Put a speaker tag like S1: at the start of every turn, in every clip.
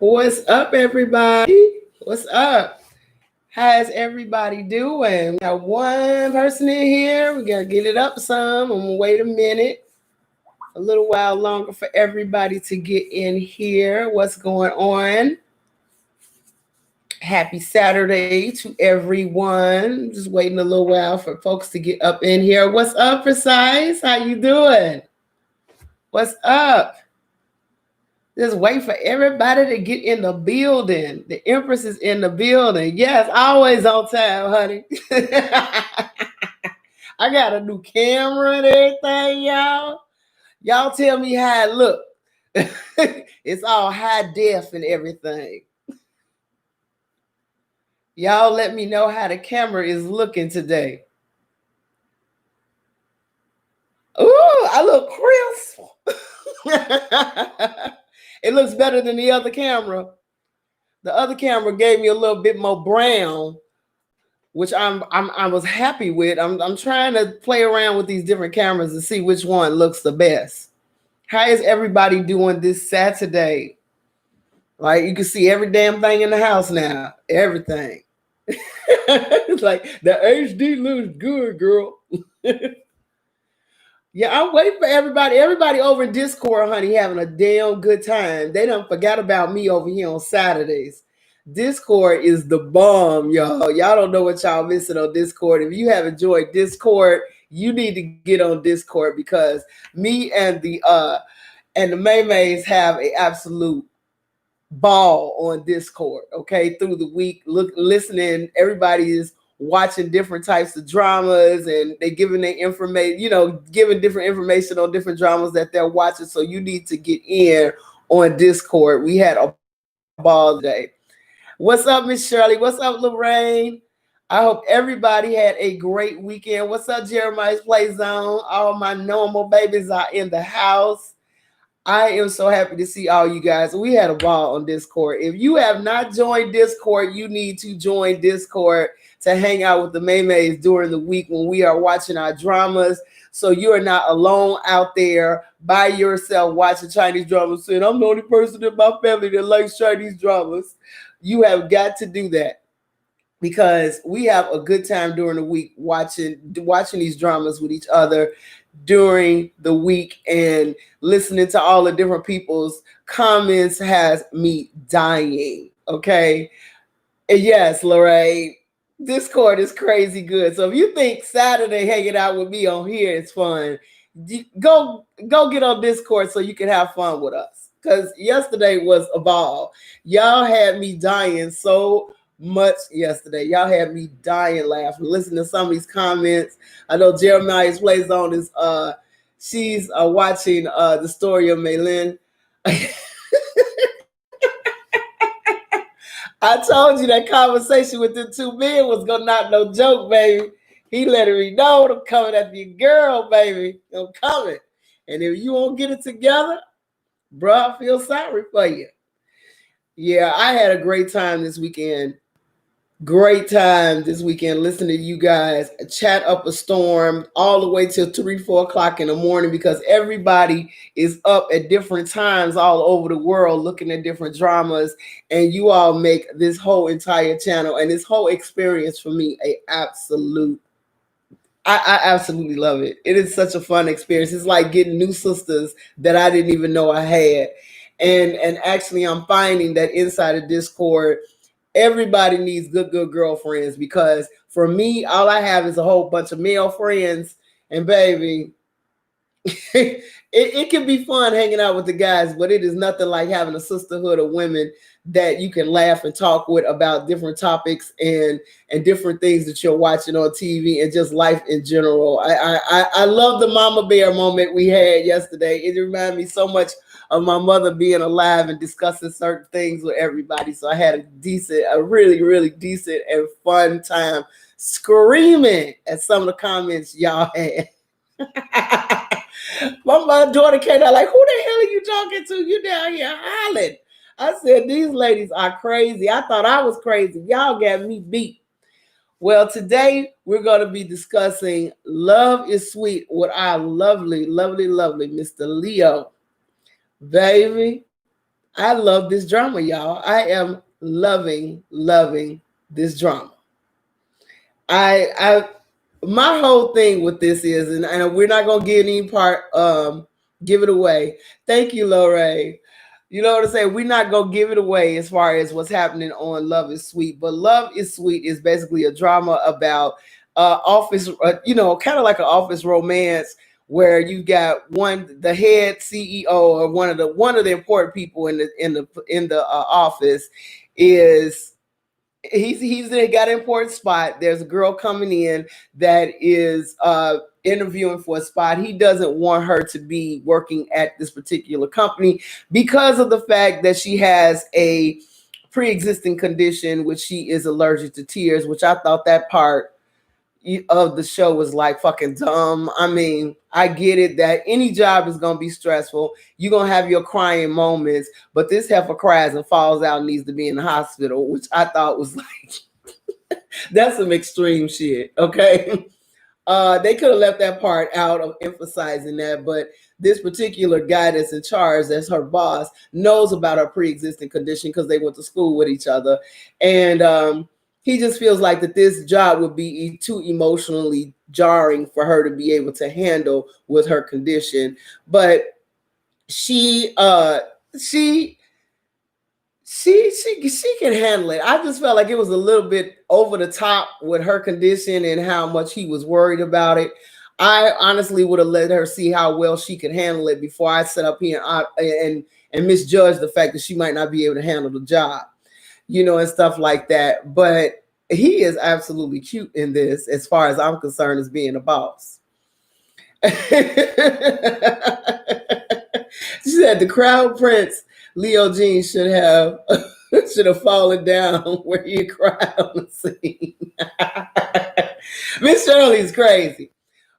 S1: What's up, everybody? What's up? How's everybody doing? We got one person in here. We gotta get it up some. I'm gonna wait a minute, a little while longer for everybody to get in here. What's going on? Happy Saturday to everyone. Just waiting a little while for folks to get up in here. What's up, Precise? How you doing? What's up? Just wait for everybody to get in the building. The Empress is in the building. Yes, always on time, honey. I got a new camera and everything, y'all. Y'all tell me how it look. It's all high def and everything. Y'all let me know how the camera is looking today. Ooh, I look crisp. It looks better than the other camera. The other camera gave me a little bit more brown, which I was happy with. I'm trying to play around with these different cameras to see which one looks the best. How is everybody doing this Saturday? Like, you can see every damn thing in the house now. Everything. It's like the HD looks good, girl. Yeah, I'm waiting for everybody. Everybody over in Discord, honey, having a damn good time. They done forgot about me over here on Saturdays. Discord is the bomb, y'all. Y'all don't know what y'all missing on Discord. If you have enjoyed Discord, you need to get on Discord because me and the Maymays have an absolute ball on Discord. Okay, through the week, listening. Everybody is watching different types of dramas and they giving their information, giving different information on different dramas that they're watching. So you need to get in on Discord. We had a ball today. What's up, Miss Shirley? What's up, Lorraine? I hope everybody had a great weekend. What's up, Jeremiah's Play Zone? All my normal babies are in the house. I am so happy to see all you guys. We had a ball on Discord. If you have not joined Discord, you need to join Discord to hang out with the Maymays during the week when we are watching our dramas. So you are not alone out there by yourself watching Chinese dramas saying, I'm the only person in my family that likes Chinese dramas. You have got to do that because we have a good time during the week watching these dramas with each other during the week, and listening to all the different people's comments has me dying. Okay. And yes, Lorraine, Discord is crazy good. So if you think Saturday hanging out with me on here is fun, go get on Discord so you can have fun with us. Because yesterday was a ball. Y'all had me dying so much yesterday. Y'all had me dying laughing. Listen to some of these comments. I know Jeremiah's Play Zone is she's watching the story of Maylin. I told you that conversation with the two men was gonna not no joke, baby. He letting me know I'm coming after your girl, baby. I'm coming. And if you won't get it together, bro, I feel sorry for you. Yeah, I had a great time this weekend. Great time this weekend listening to you guys chat up a storm all the way till 3-4 o'clock in the morning because everybody is up at different times all over the world looking at different dramas, and you all make this whole entire channel and this whole experience for me a absolute. I absolutely love it. It is such a fun experience. It's like getting new sisters that I didn't even know I had, and actually I'm finding that inside of Discord, everybody needs good girlfriends because for me, all I have is a whole bunch of male friends, and baby, it can be fun hanging out with the guys, but it is nothing like having a sisterhood of women that you can laugh and talk with about different topics and different things that you're watching on TV and just life in general. I love the mama bear moment we had yesterday. It reminded me so much of my mother being alive and discussing certain things with everybody. So I had a really, really decent and fun time screaming at some of the comments y'all had. My daughter came out like, who the hell are you talking to? You down here hollering. I said, these ladies are crazy. I thought I was crazy. Y'all got me beat. Well, today we're going to be discussing Love is Sweet with our lovely, lovely, lovely Mr. Leo. Baby, I love this drama, y'all. I am loving this drama. I my whole thing with this is, and we're not gonna get any part give it away. Thank you, Lorraine. You know what I'm saying? We're not gonna give it away as far as what's happening on Love is Sweet, but Love is Sweet is basically a drama about office, kind of like an office romance where you got the head CEO or one of the important people in the office is he's got an important spot. There's a girl coming in that is interviewing for a spot. He doesn't want her to be working at this particular company because of the fact that she has a pre-existing condition, which she is allergic to tears, which I thought that part of the show was like fucking dumb. I mean, I get it that any job is gonna be stressful. You're gonna have your crying moments, but this heifer cries and falls out and needs to be in the hospital, which I thought was like that's some extreme shit. Okay. They could have left that part out of emphasizing that, but this particular guy that's in charge, that's her boss, knows about her pre-existing condition because they went to school with each other. And he just feels like that this job would be too emotionally jarring for her to be able to handle with her condition. But she can handle it. I just felt like it was a little bit over the top with her condition and how much he was worried about it. I honestly would have let her see how well she could handle it before I set up here and misjudge the fact that she might not be able to handle the job, and stuff like that. But he is absolutely cute in this, as far as I'm concerned, as being a boss. She said the crown prince Leo Jean should have fallen down where he cried on the scene. Miss Shirley's crazy.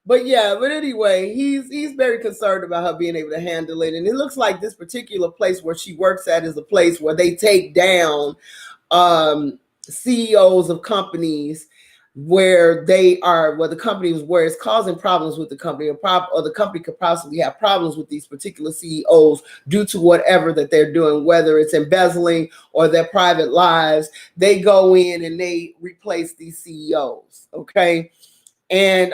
S1: But anyway, he's very concerned about her being able to handle it. And it looks like this particular place where she works at is a place where they take down CEOs of companies where the company was where it's causing problems with the company, or the company could possibly have problems with these particular CEOs due to whatever that they're doing, whether it's embezzling or their private lives. They go in and they replace these CEOs. Okay. And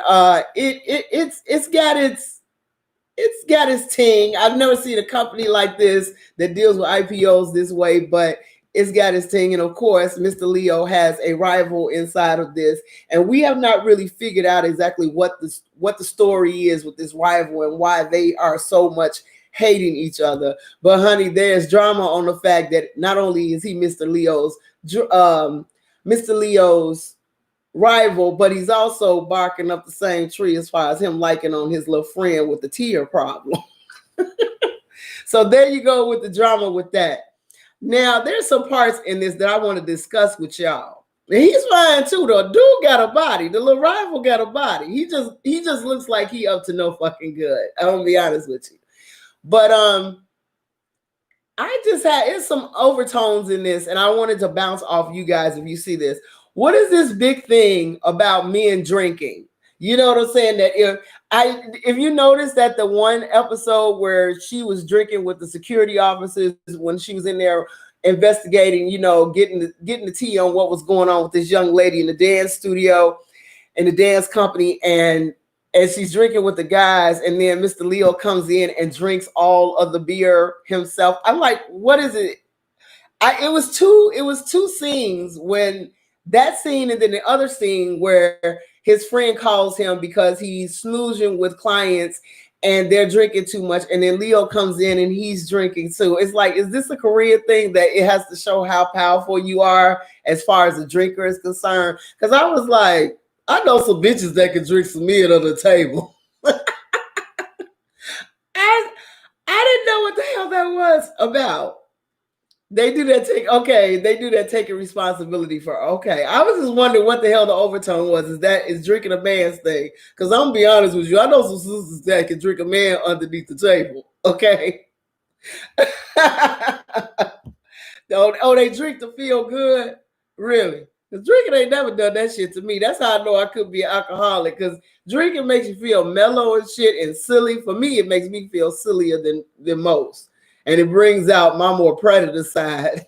S1: it's got its ting. I've never seen a company like this that deals with IPOs this way, but it's got its ting. And of course, Mr. Leo has a rival inside of this, and we have not really figured out exactly what the story is with this rival and why they are so much hating each other. But honey, there's drama on the fact that not only is he Mr. Leo's rival, but he's also barking up the same tree as far as him liking on his little friend with the tear problem. So there you go with the drama with that. Now, there's some parts in this that I want to discuss with y'all. And he's fine too, though. Dude got a body. The little rival got a body. He just looks like he up to no fucking good. I'm gonna be honest with you. But it's some overtones in this, and I wanted to bounce off you guys if you see this. What is this big thing about men drinking? You know what I'm saying? That if you notice that the one episode where she was drinking with the security officers when she was in there investigating, getting the tea on what was going on with this young lady in the dance studio and the dance company, and she's drinking with the guys, and then Mr. Leo comes in and drinks all of the beer himself. I'm like, what is it? It was two scenes, when that scene and then the other scene where his friend calls him because he's snoozing with clients and they're drinking too much, and then Leo comes in and he's drinking too. It's like, is this a Korean thing that it has to show how powerful you are as far as a drinker is concerned? Because I was like, I know some bitches that can drink some meat on the table. I didn't know what the hell that was about. They do that taking responsibility for, okay. I was just wondering what the hell the overtone was. Is drinking a man's thing? Because I'm gonna be honest with you, I know some sisters that can drink a man underneath the table. Okay. They drink to feel good? Really? Because drinking ain't never done that shit to me. That's how I know I could be an alcoholic, because drinking makes you feel mellow and shit and silly. For me, it makes me feel sillier than most. and it brings out my more predator side.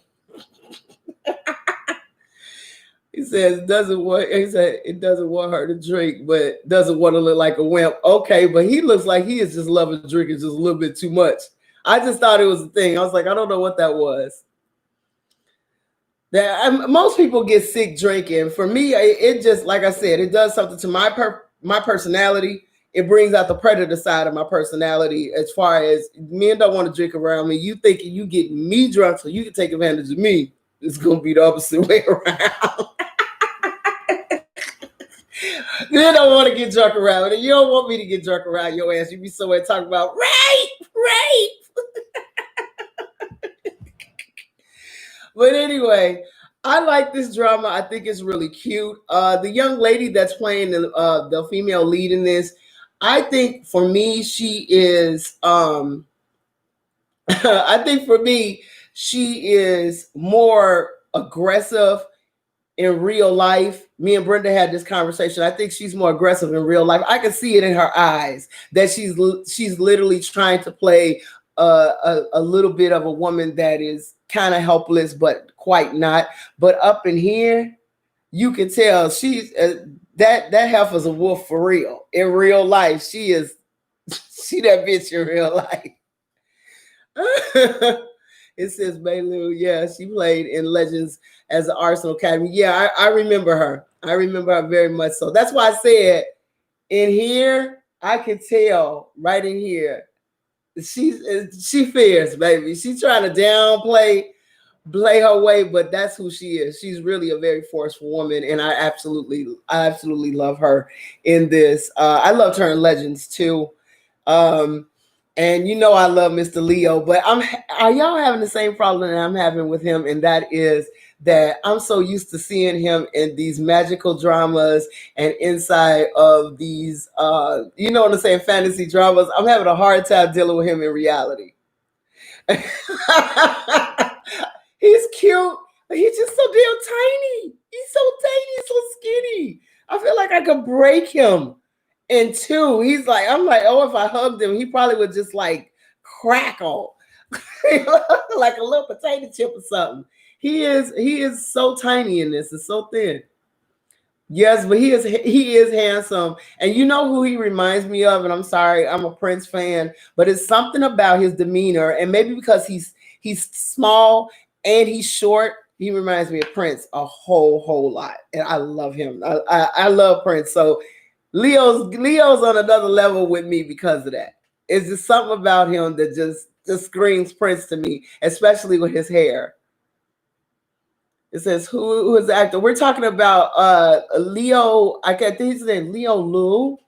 S1: He says it doesn't want her to drink, but doesn't want to look like a wimp. Okay, but he looks like he is just loving drinking just a little bit too much. I just thought it was a thing. I was like, I don't know what that was. Most people get sick drinking. For me, it just, like I said, it does something to my personality. It brings out the predator side of my personality. As far as men don't want to drink around me, you thinking you get me drunk so you can take advantage of me. It's gonna be the opposite way around. You don't want to get drunk around, and you don't want me to get drunk around your ass. You be somewhere talking about rape. But anyway, I like this drama. I think it's really cute. The young lady that's playing the female lead in this, I think for me, she is. I think for me, she is more aggressive in real life. Me and Brenda had this conversation. I think she's more aggressive in real life. I can see it in her eyes that she's literally trying to play a little bit of a woman that is kind of helpless, but quite not. But up in here, you can tell she's that heifer's a wolf for real. In real life, she that bitch in real life. It says Bailu. Yeah, she played in Legends as the Arsenal Academy. Yeah, I remember her. I remember her very much so. That's why I said in here, I can tell right in here, she fierce, baby. She's trying to downplay her way, but that's who she is. She's really a very forceful woman, and I absolutely love her in this. I loved her in Legends too. And you know I love Mr. Leo, but are y'all having the same problem that I'm having with him? And that is that I'm so used to seeing him in these magical dramas and inside of these, you know what I'm saying, fantasy dramas. I'm having a hard time dealing with him in reality. He's cute, but he's just so damn tiny. He's so tiny, so skinny. I feel like I could break him. And two, I'm like, oh, if I hugged him, he probably would just like crackle like a little potato chip or something. He is so tiny in this. It's so thin. Yes, but he is handsome. And you know who he reminds me of? And I'm sorry, I'm a Prince fan, but it's something about his demeanor, and maybe because he's small and he's short, he reminds me of Prince a whole lot. And I love him. I love Prince. So Leo's on another level with me because of that. It's just something about him that just screams Prince to me, especially with his hair. It says who is the actor? We're talking about Leo. I think his name Leo Lowe.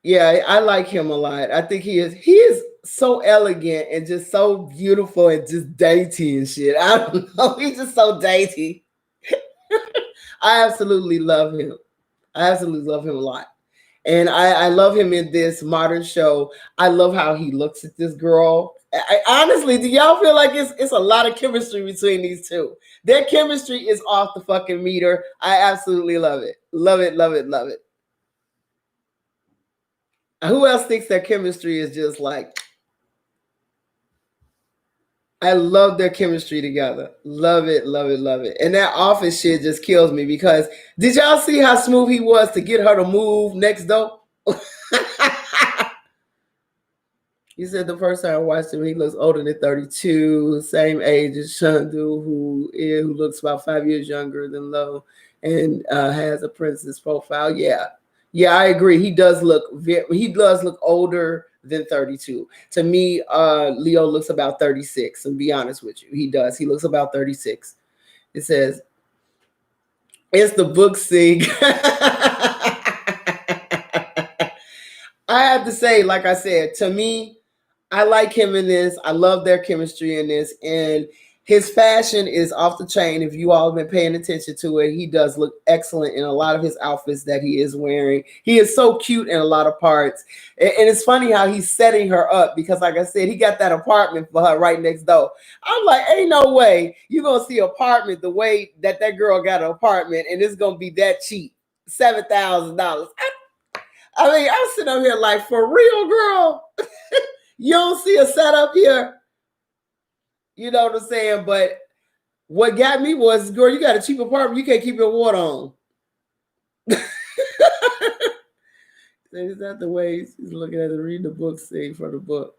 S1: Yeah, I like him a lot. I think he is so elegant and just so beautiful and just dainty and shit. I don't know. He's just so dainty. I absolutely love him. I absolutely love him a lot. And I love him in this modern show. I love how he looks at this girl. Honestly, do y'all feel like it's a lot of chemistry between these two? Their chemistry is off the fucking meter. I absolutely love it. Love it, love it, love it. Who else thinks their chemistry is just like... I love their chemistry together. Love it, love it, love it. And that office shit just kills me because did y'all see how smooth he was to get her to move next door? He said the first time I watched him, he looks older than 32, same age as Shandu, who looks about 5 years younger than Lo, and has a princess profile. Yeah, I agree. He does look older than 32. To me, Leo looks about 36. To be honest with you, he does. He looks about 36. It says it's the book scene. I have to say, like I said, to me, I like him in this. I love their chemistry in this. And his fashion is off the chain. If you all have been paying attention to it, he does look excellent in a lot of his outfits that he is wearing. He is so cute in a lot of parts. And it's funny how he's setting her up because, like I said, he got that apartment for her right next door. I'm like, ain't no way you're going to see an apartment the way that girl got an apartment and it's going to be that cheap, $7,000. I mean, I'm sitting up here like, for real, girl. You don't see a setup here. You know what I'm saying? But what got me was, girl, you got a cheap apartment. You can't keep your water on. Is that the way he's looking at it, reading the book, saying from the book?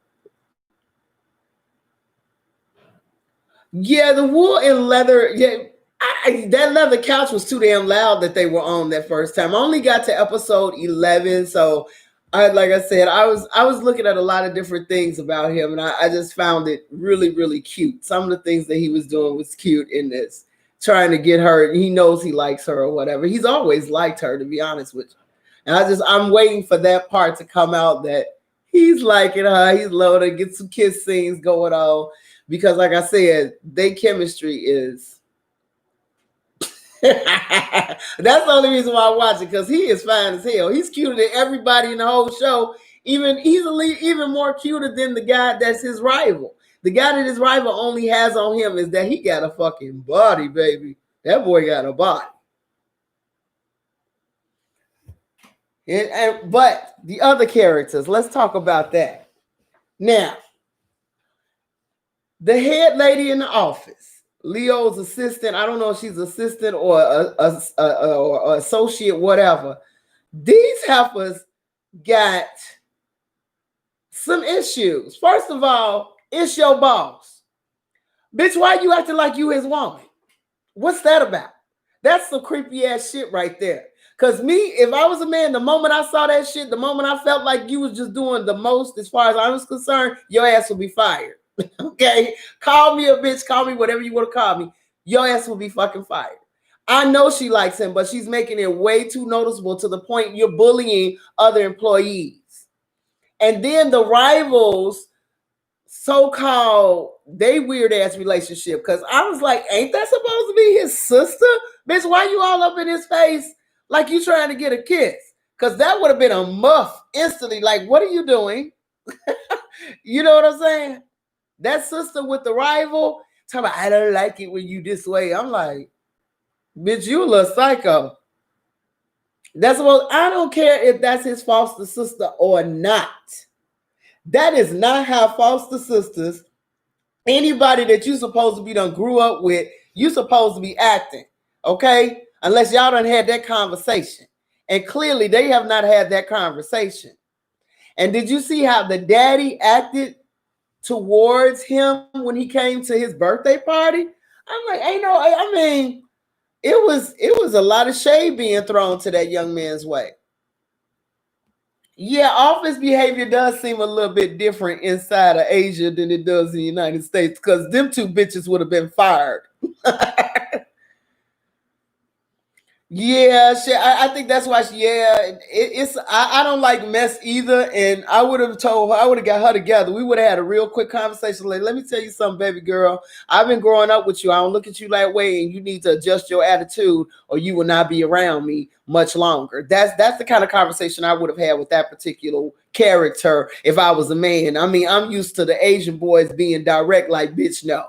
S1: Yeah, the wool and leather. Yeah, that leather couch was too damn loud that they were on that first time. I only got to episode 11, so like I said, I was looking at a lot of different things about him, and I just found it really, really cute. Some of the things that he was doing was cute in this, trying to get her. He knows he likes her or whatever. He's always liked her, to be honest with you. And I'm waiting for that part to come out that he's liking her. He's loaded, get some kiss scenes going on. Because like I said, their chemistry is that's the only reason why I watch it, because he is fine as hell. He's cuter than everybody in the whole show. Even more cuter than the guy that's his rival. The guy that his rival only has on him is that he got a fucking body, baby. That boy got a body. But the other characters, let's talk about that. Now, the head lady in the office, Leo's assistant. I don't know if she's assistant or or associate, whatever. These heifers got some issues. First of all, it's your boss. Bitch, why you acting like you his woman? What's that about? That's some creepy ass shit right there. Because me, if I was a man, the moment I saw that shit, the moment I felt like you was just doing the most as far as I was concerned, your ass will be fired. Okay? Call me a bitch, call me whatever you want to call me. Your ass will be fucking fired. I know she likes him, but she's making it way too noticeable to the point you're bullying other employees. And then the rivals, so-called, they weird ass relationship. Because I was like, ain't that supposed to be his sister? Bitch, why you all up in his face like you trying to get a kiss? Because that would have been a muff instantly. Like, what are you doing? You know what I'm saying? That sister with the rival, talking about, I don't like it when you this way. I'm like, bitch, you a little psycho. That's what I don't care if that's his foster sister or not. That is not how foster sisters, anybody that you supposed to be done grew up with, you supposed to be acting. Okay? Unless y'all done had that conversation. And clearly they have not had that conversation. And did you see how the daddy acted towards him when he came to his birthday party? I'm like, I mean, it was a lot of shade being thrown to that young man's way. Yeah, office behavior does seem a little bit different inside of Asia than it does in the United States, because them two bitches would have been fired. Yeah, I think that's why. I don't like mess either, and I would have told her, I would have got her together. We would have had a real quick conversation. Like, let me tell you something, baby girl. I've been growing up with you. I don't look at you that way, and you need to adjust your attitude, or you will not be around me much longer. That's the kind of conversation I would have had with that particular character if I was a man. I mean, I'm used to the Asian boys being direct, like, bitch, no.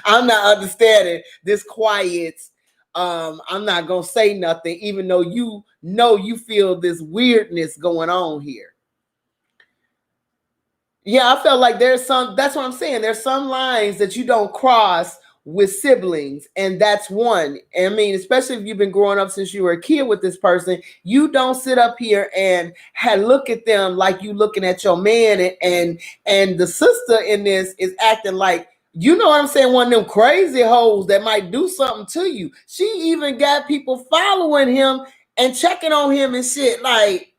S1: I'm not understanding this quiet. I'm not gonna say nothing, even though you know you feel this weirdness going on here. Yeah, I felt like that's what I'm saying. There's some lines that you don't cross with siblings, and that's one. I mean, especially if you've been growing up since you were a kid with this person, you don't sit up here and look at them like you looking at your man, and the sister in this is acting like, you know what I'm saying, one of them crazy hoes that might do something to you. She even got people following him and checking on him and shit. Like,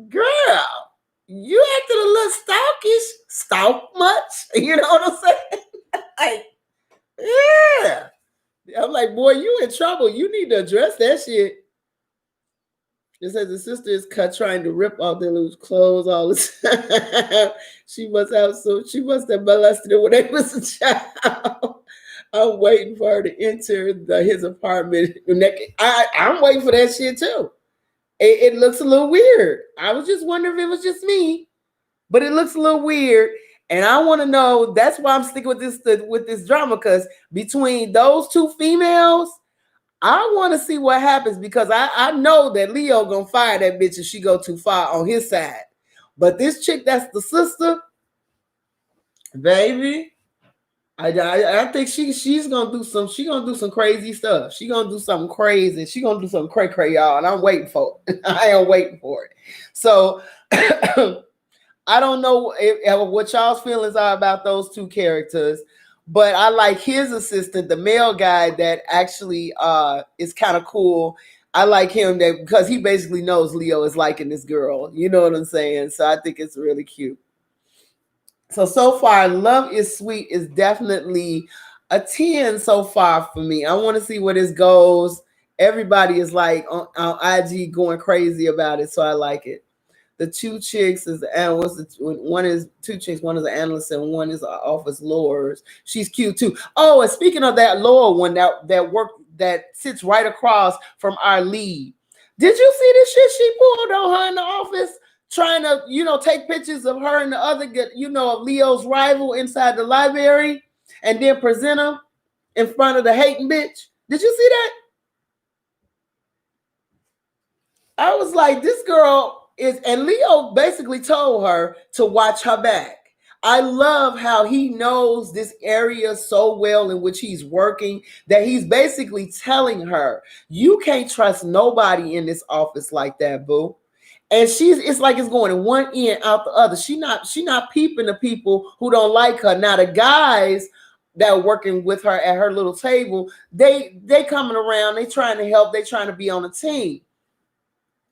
S1: girl, you acted a little stalkish. Stalk much? You know what I'm saying? Like, yeah. I'm like, boy, you in trouble. You need to address that shit. It says the sister is cut trying to rip off their loose clothes all the time. She must have molested her when they was a child. I'm waiting for her to enter his apartment. I'm waiting for that shit too. It looks a little weird. I was just wondering if it was just me, but it looks a little weird. And I want to know, that's why I'm sticking with this drama, because between those two females, I want to see what happens because I know that Leo gonna fire that bitch if she go too far on his side. But this chick that's the sister, baby, I think she's gonna do some crazy stuff. She gonna do something crazy. She gonna do something cray y'all, and I'm waiting for it. I am waiting for it. So I don't know what y'all's feelings are about those two characters, but I like his assistant, the male guy that actually is kind of cool. I like him that because he basically knows Leo is liking this girl. You know what I'm saying? So I think it's really cute. So far, Love is Sweet is definitely a 10 so far for me. I want to see where this goes. Everybody is like on IG going crazy about it, so I like it. The two chicks is one is two chicks, one is an analyst and one is an office lawyers. She's cute too. Oh, and speaking of that lawyer one that sits right across from our lead. Did you see this shit she pulled on her in the office? Trying to, take pictures of her and the other, of Leo's rival inside the library and then present them in front of the hating bitch. Did you see that? I was like, this girl is, and Leo basically told her to watch her back. I love how he knows this area so well in which he's working that he's basically telling her, you can't trust nobody in this office like that, boo. And it's like it's going in one end out the other. She not peeping the people who don't like her. Now the guys that are working with her at her little table, they coming around, they trying to help, they trying to be on a team.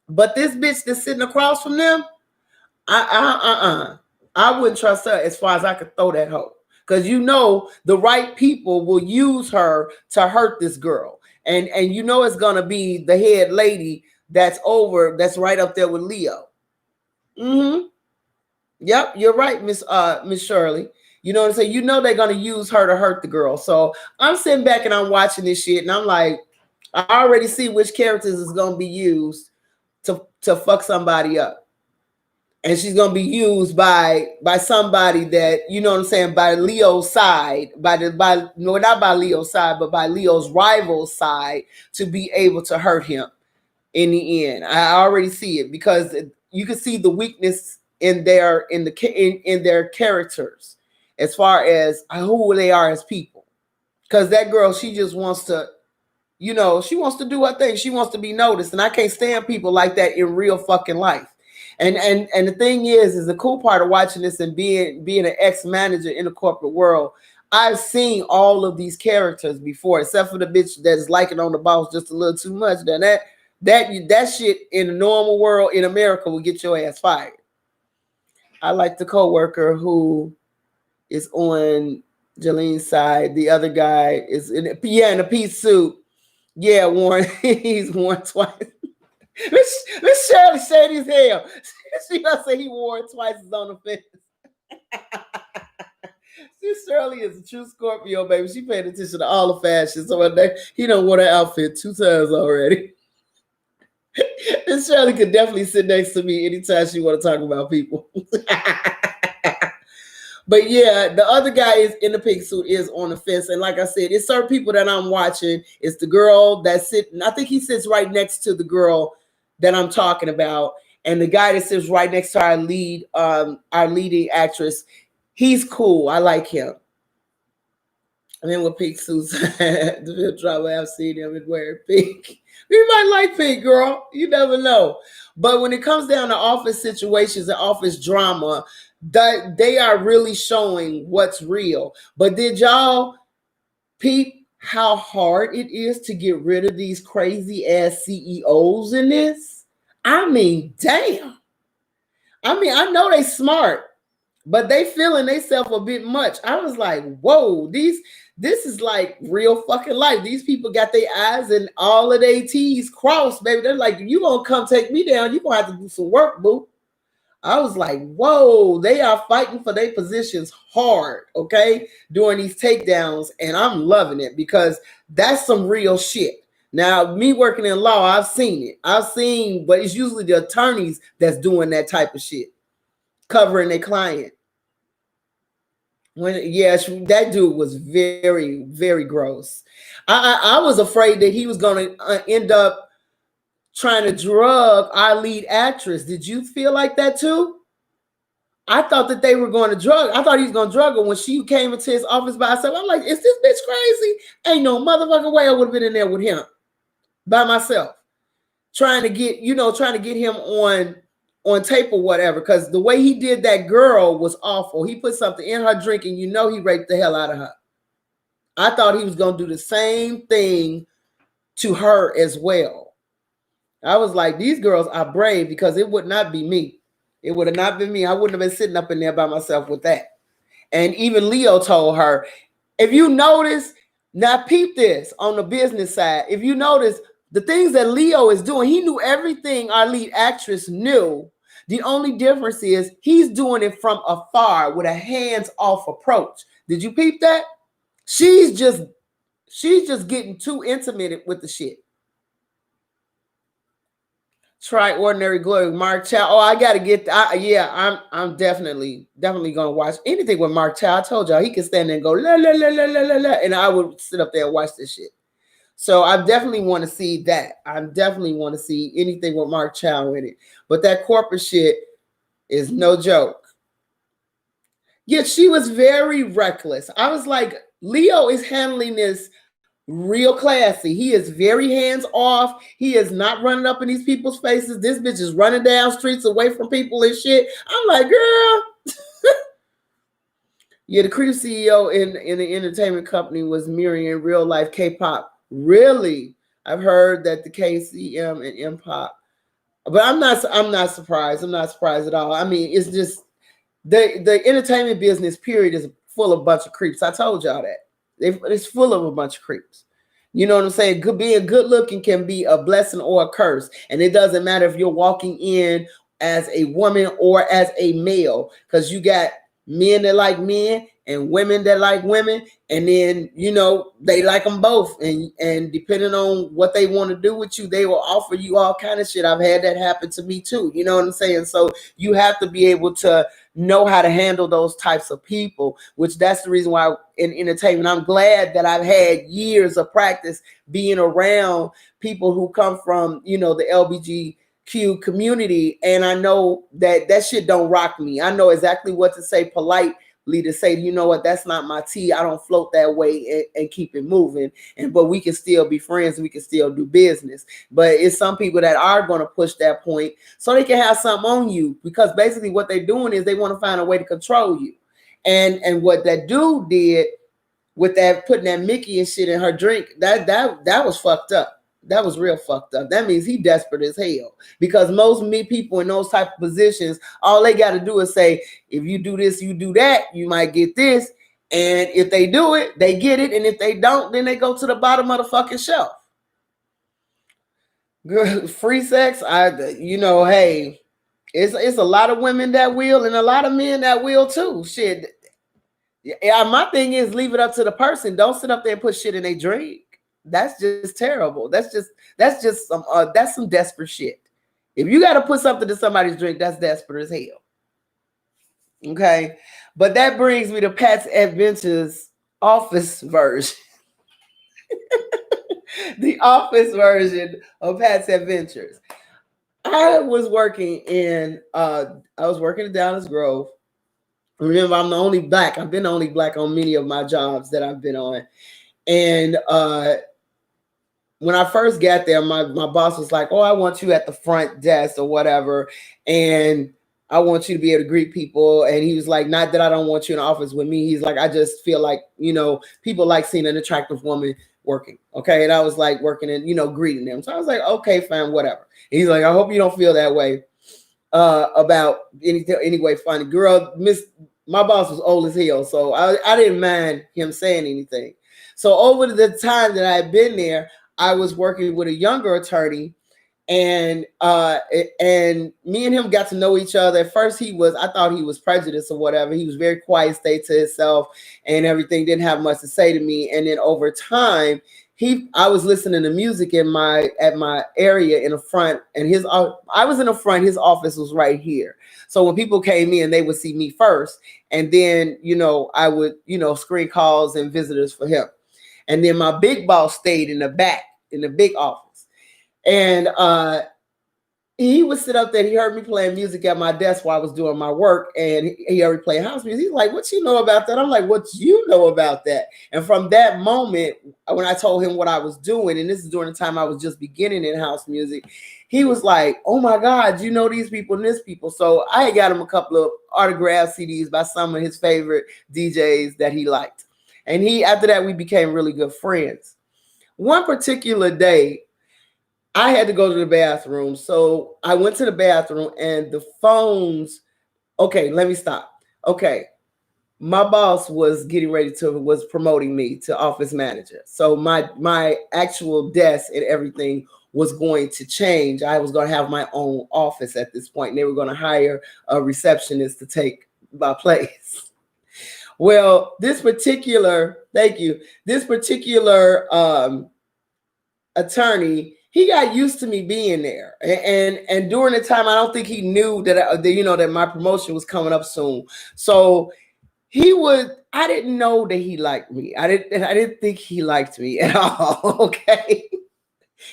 S1: But this bitch that's sitting across from them, I wouldn't trust her as far as I could throw that hoe. Because the right people will use her to hurt this girl. And it's gonna be the head lady that's right up there with Leo. Mm-hmm. Yep, you're right, Miss Shirley. You know what I'm saying? They're gonna use her to hurt the girl. So I'm sitting back and I'm watching this shit, and I'm like, I already see which characters is gonna be used to fuck somebody up. And she's gonna be used by somebody that, you know what I'm saying, by Leo's side, not by Leo's side, but by Leo's rival's side to be able to hurt him in the end. I already see it because you can see the weakness in their characters as far as who they are as people. Because that girl, she just wants to, she wants to do her thing. She wants to be noticed, and I can't stand people like that in real fucking life. And the thing is the cool part of watching this and being an ex-manager in the corporate world. I've seen all of these characters before, except for the bitch that's liking on the boss just a little too much. Then that shit in the normal world in America will get your ass fired. I like the coworker who is on Jalene's side. The other guy is in a peace suit. Yeah, Warren. He's worn twice. Miss Shirley shady as hell. She gonna say he wore it twice is on the fence. Miss Shirley is a true Scorpio, baby. She paid attention to all the fashion. So he done wore that outfit 2 times already. Miss Shirley could definitely sit next to me anytime she want to talk about people. But yeah, the other guy is in the pink suit is on the fence. And like I said, it's certain people that I'm watching. It's the girl that's sitting, I think he sits right next to the girl that I'm talking about. And the guy that sits right next to our leading actress, he's cool. I like him. And then with pink suits, the drama I've seen him wearing pink. You might like pink, girl. You never know. But when it comes down to office situations and office drama, they are really showing what's real. But did y'all peep how hard it is to get rid of these crazy ass CEOs in this? I mean, damn. I mean, I know they smart, but they feeling themselves a bit much. I was like, whoa, this is like real fucking life. These people got their eyes and all of their T's crossed, baby. They're like, if you gonna come take me down, you gonna have to do some work, boo. I was like, whoa, they are fighting for their positions hard, okay, during these takedowns. And I'm loving it because that's some real shit. Now, me working in law, I've seen it. But it's usually the attorneys that's doing that type of shit, covering their client. That dude was very, very gross. I was afraid that he was going to end up trying to drug our lead actress. Did you feel like that too? I thought that they were going to drug. I thought he was going to drug her when she came into his office by herself. I'm like, is this bitch crazy? Ain't no motherfucking way I would have been in there with him by myself, trying to get him on tape or whatever. Because the way he did that girl was awful. He put something in her drink, and he raped the hell out of her. I thought he was going to do the same thing to her as well. I was like, these girls are brave, because it would not be me. It would have not been me. I wouldn't have been sitting up in there by myself with that. And even Leo told her, if you notice, now peep this on the business side. If you notice the things that Leo is doing, he knew everything our lead actress knew. The only difference is he's doing it from afar with a hands-off approach. Did you peep that? She's just getting too intimate with the shit. Try Ordinary Glory, Mark Chow. Oh, I gotta get. I'm definitely gonna watch anything with Mark Chow. I told y'all he can stand there and go la la la la la la, and I would sit up there and watch this shit. So I definitely want to see that. I definitely want to see anything with Mark Chow in it. But that corporate shit is no joke. Yet she was very reckless. I was like, Leo is handling this real classy. He is very hands off. He is not running up in these people's faces. This bitch is running down streets away from people and shit. I'm like, girl. Yeah, the creative CEO in the entertainment company was mirroring real life K-pop. Really? I've heard that the KCM and M-pop. But I'm not surprised. I'm not surprised at all. I mean, it's just the entertainment business period is full of a bunch of creeps. I told y'all that. It's full of a bunch of creeps. You know what I'm saying? Being good looking can be a blessing or a curse. And it doesn't matter if you're walking in as a woman or as a male, because you got men that like men and women that like women. And then, they like them both. And depending on what they want to do with you, they will offer you all kind of shit. I've had that happen to me too. You know what I'm saying? So you have to be able to know how to handle those types of people, which that's the reason why in entertainment, I'm glad that I've had years of practice being around people who come from, the LBGQ community. And I know that shit don't rock me. I know exactly what to say politely to say, you know what, that's not my tea. I don't float that way, and keep it moving. But we can still be friends. We can still do business. But it's some people that are going to push that point so they can have something on you, because basically what they're doing is they want to find a way to control you. And what that dude did with that, putting that Mickey and shit in her drink, that was fucked up. That was real fucked up. That means he desperate as hell, because most people in those type of positions, all they got to do is say, if you do this, you do that, you might get this. And if they do it, they get it. And if they don't, then they go to the bottom of the fucking shelf. Girl, free sex, hey, it's a lot of women that will, and a lot of men that will too. Shit. Yeah, my thing is, leave it up to the person. Don't sit up there and put shit in their drink. That's just terrible. That's just some desperate shit. If you got to put something to somebody's drink, that's desperate as hell. Okay, but that brings me to Pat's Adventures office version. The office version of Pat's Adventures. I was working in Dallas Grove. Remember, I'm the only black. I've been the only black on many of my jobs that I've been on. And when I first got there, my boss was like, oh, I want you at the front desk or whatever. And I want you to be able to greet people. And he was like, not that I don't want you in the office with me. He's like, I just feel like, people like seeing an attractive woman working. Okay. And I was like working and, greeting them. So I was like, okay, fine, whatever. And he's like, I hope you don't feel that way about anyway. Funny girl, my boss was old as hell. So I didn't mind him saying anything. So over the time that I had been there, I was working with a younger attorney, and me and him got to know each other. At first, I thought he was prejudiced or whatever. He was very quiet, stayed to himself, and everything, didn't have much to say to me. And then over time, I was listening to music at my area in the front, and I was in the front, his office was right here. So when people came in, they would see me first, and then I would screen calls and visitors for him. And then my big boss stayed in the back in the big office. And he would sit up there. He heard me playing music at my desk while I was doing my work, and he heard me playing house music. He's like, "What you know about that?" I'm like, "What you know about that?" And from that moment, when I told him what I was doing, and this is during the time I was just beginning in house music, he was like, "Oh my God, you know these people and this people." So I got him a couple of autographed CDs by some of his favorite DJs that he liked. And after that, we became really good friends. One particular day, I had to go to the bathroom. So I went to the bathroom and the phones. Okay, let me stop. Okay. My boss was promoting me to office manager. So my actual desk and everything was going to change. I was going to have my own office at this point, and they were going to hire a receptionist to take my place. Well, thank you. This particular attorney, he got used to me being there, and during the time, I don't think he knew that my promotion was coming up soon. So I didn't know that he liked me. I didn't think he liked me at all. Okay.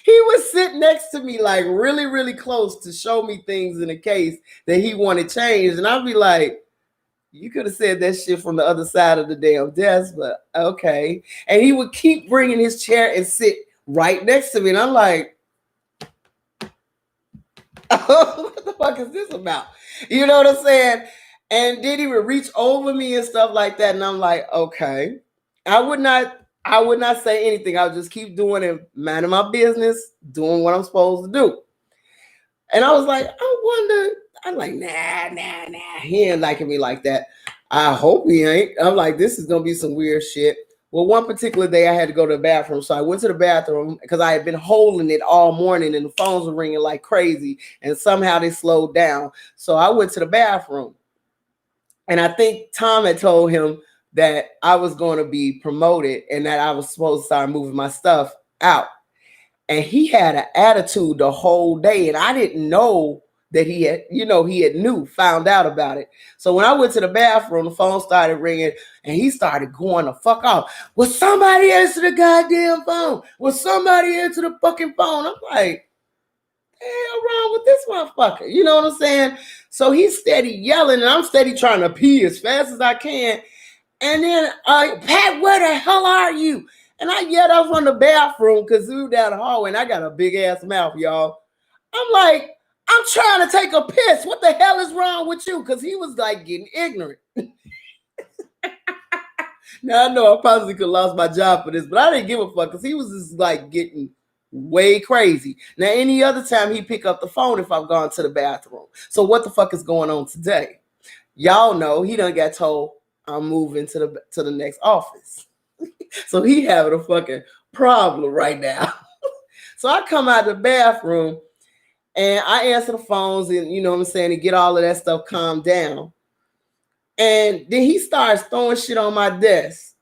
S1: He would sit next to me like really, really close to show me things in a case that he wanted changed, and I'd be like, "You could have said that shit from the other side of the damn desk, but okay." And he would keep bringing his chair and sit right next to me, and I'm like, "What the fuck is this about?" You know what I'm saying? And then he would reach over me and stuff like that, and I'm like, "Okay." I would not say anything. I would just keep doing it, minding my business, doing what I'm supposed to do. And I was like, I'm like, nah. He ain't liking me like that. I hope he ain't. I'm like, this is gonna be some weird shit. Well, one particular day I had to go to the bathroom. So I went to the bathroom because I had been holding it all morning and the phones were ringing like crazy. And somehow they slowed down. So I went to the bathroom. And I think Tom had told him that I was going to be promoted and that I was supposed to start moving my stuff out. And he had an attitude the whole day. And I didn't know that he had found out about it. So when I went to the bathroom, the phone started ringing and he started going the fuck off. Will somebody answer the goddamn phone? Will somebody answer the fucking phone? I'm like, the hell wrong with this motherfucker? You know what I'm saying? So he's steady yelling and I'm steady trying to pee as fast as I can. And then, Pat, where the hell are you? And I yelled out from the bathroom because we were down the hallway and I got a big ass mouth, y'all. I'm like, I'm trying to take a piss. What the hell is wrong with you? Because he was like getting ignorant. Now, I know I probably could have lost my job for this, but I didn't give a fuck because he was just like getting way crazy. Now, any other time he'd pick up the phone if I've gone to the bathroom. So what the fuck is going on today? Y'all know he done got told I'm moving to the next office. So he having a fucking problem right now. So I come out of the bathroom and I answer the phones and you know what I'm saying, to get all of that stuff calmed down. And then he starts throwing shit on my desk.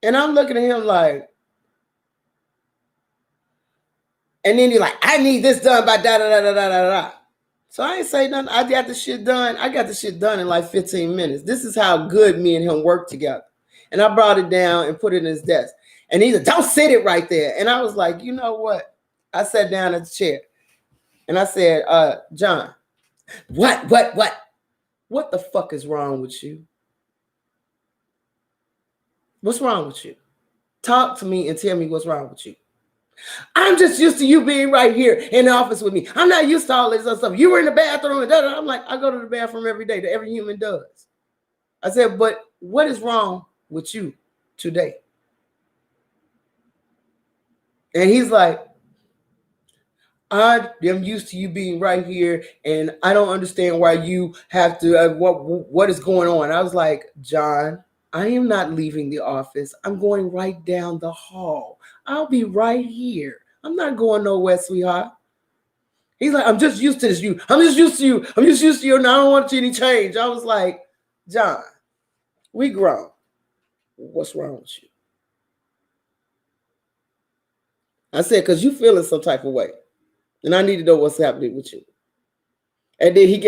S1: And I'm looking at him like, and then he's like, I need this done by da da da da da da da. So I ain't say nothing. I got the shit done. I got the shit done in like 15 minutes. This is how good me and him work together. And I brought it down and put it in his desk. And he's like, don't sit it right there. And I was like, you know what? I sat down at the chair. And I said, John, what? What the fuck is wrong with you? What's wrong with you? Talk to me and tell me what's wrong with you. I'm just used to you being right here in the office with me. I'm not used to all this other stuff. You were in the bathroom and da-da. I'm like, I go to the bathroom every day that every human does. I said, but what is wrong with you today? And he's like, I am used to you being right here, and I don't understand why you have to. What is going on? I was like, John, I am not leaving the office. I'm going right down the hall. I'll be right here. I'm not going nowhere, sweetheart. He's like, I'm just used to this. I'm just used to you. I'm just used to you, and I don't want any change. I was like, John, we grown. What's wrong with you? I said, because you feeling some type of way. And I need to know what's happening with you. And then he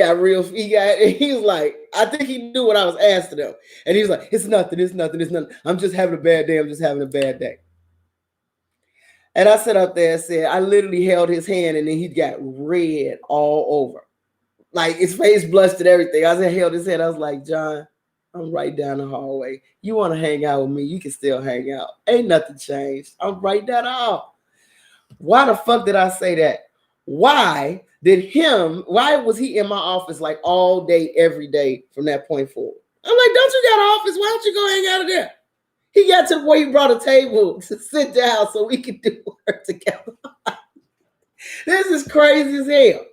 S1: was like, I think he knew what I was asking him. And he was like, it's nothing. I'm just having a bad day. And I sat up there and said, I literally held his hand and then he got red all over. Like his face blushed and everything. I held his head. I was like, John, I'm right down the hallway. You want to hang out with me? You can still hang out. Ain't nothing changed. I'm right down the hall. Why the fuck did I say that? Why was he in my office like all day, every day from that point forward? I'm like, don't you got an office? Why don't you go hang out of there? He got to the point he brought a table to sit down so we could do work together. This is crazy as hell.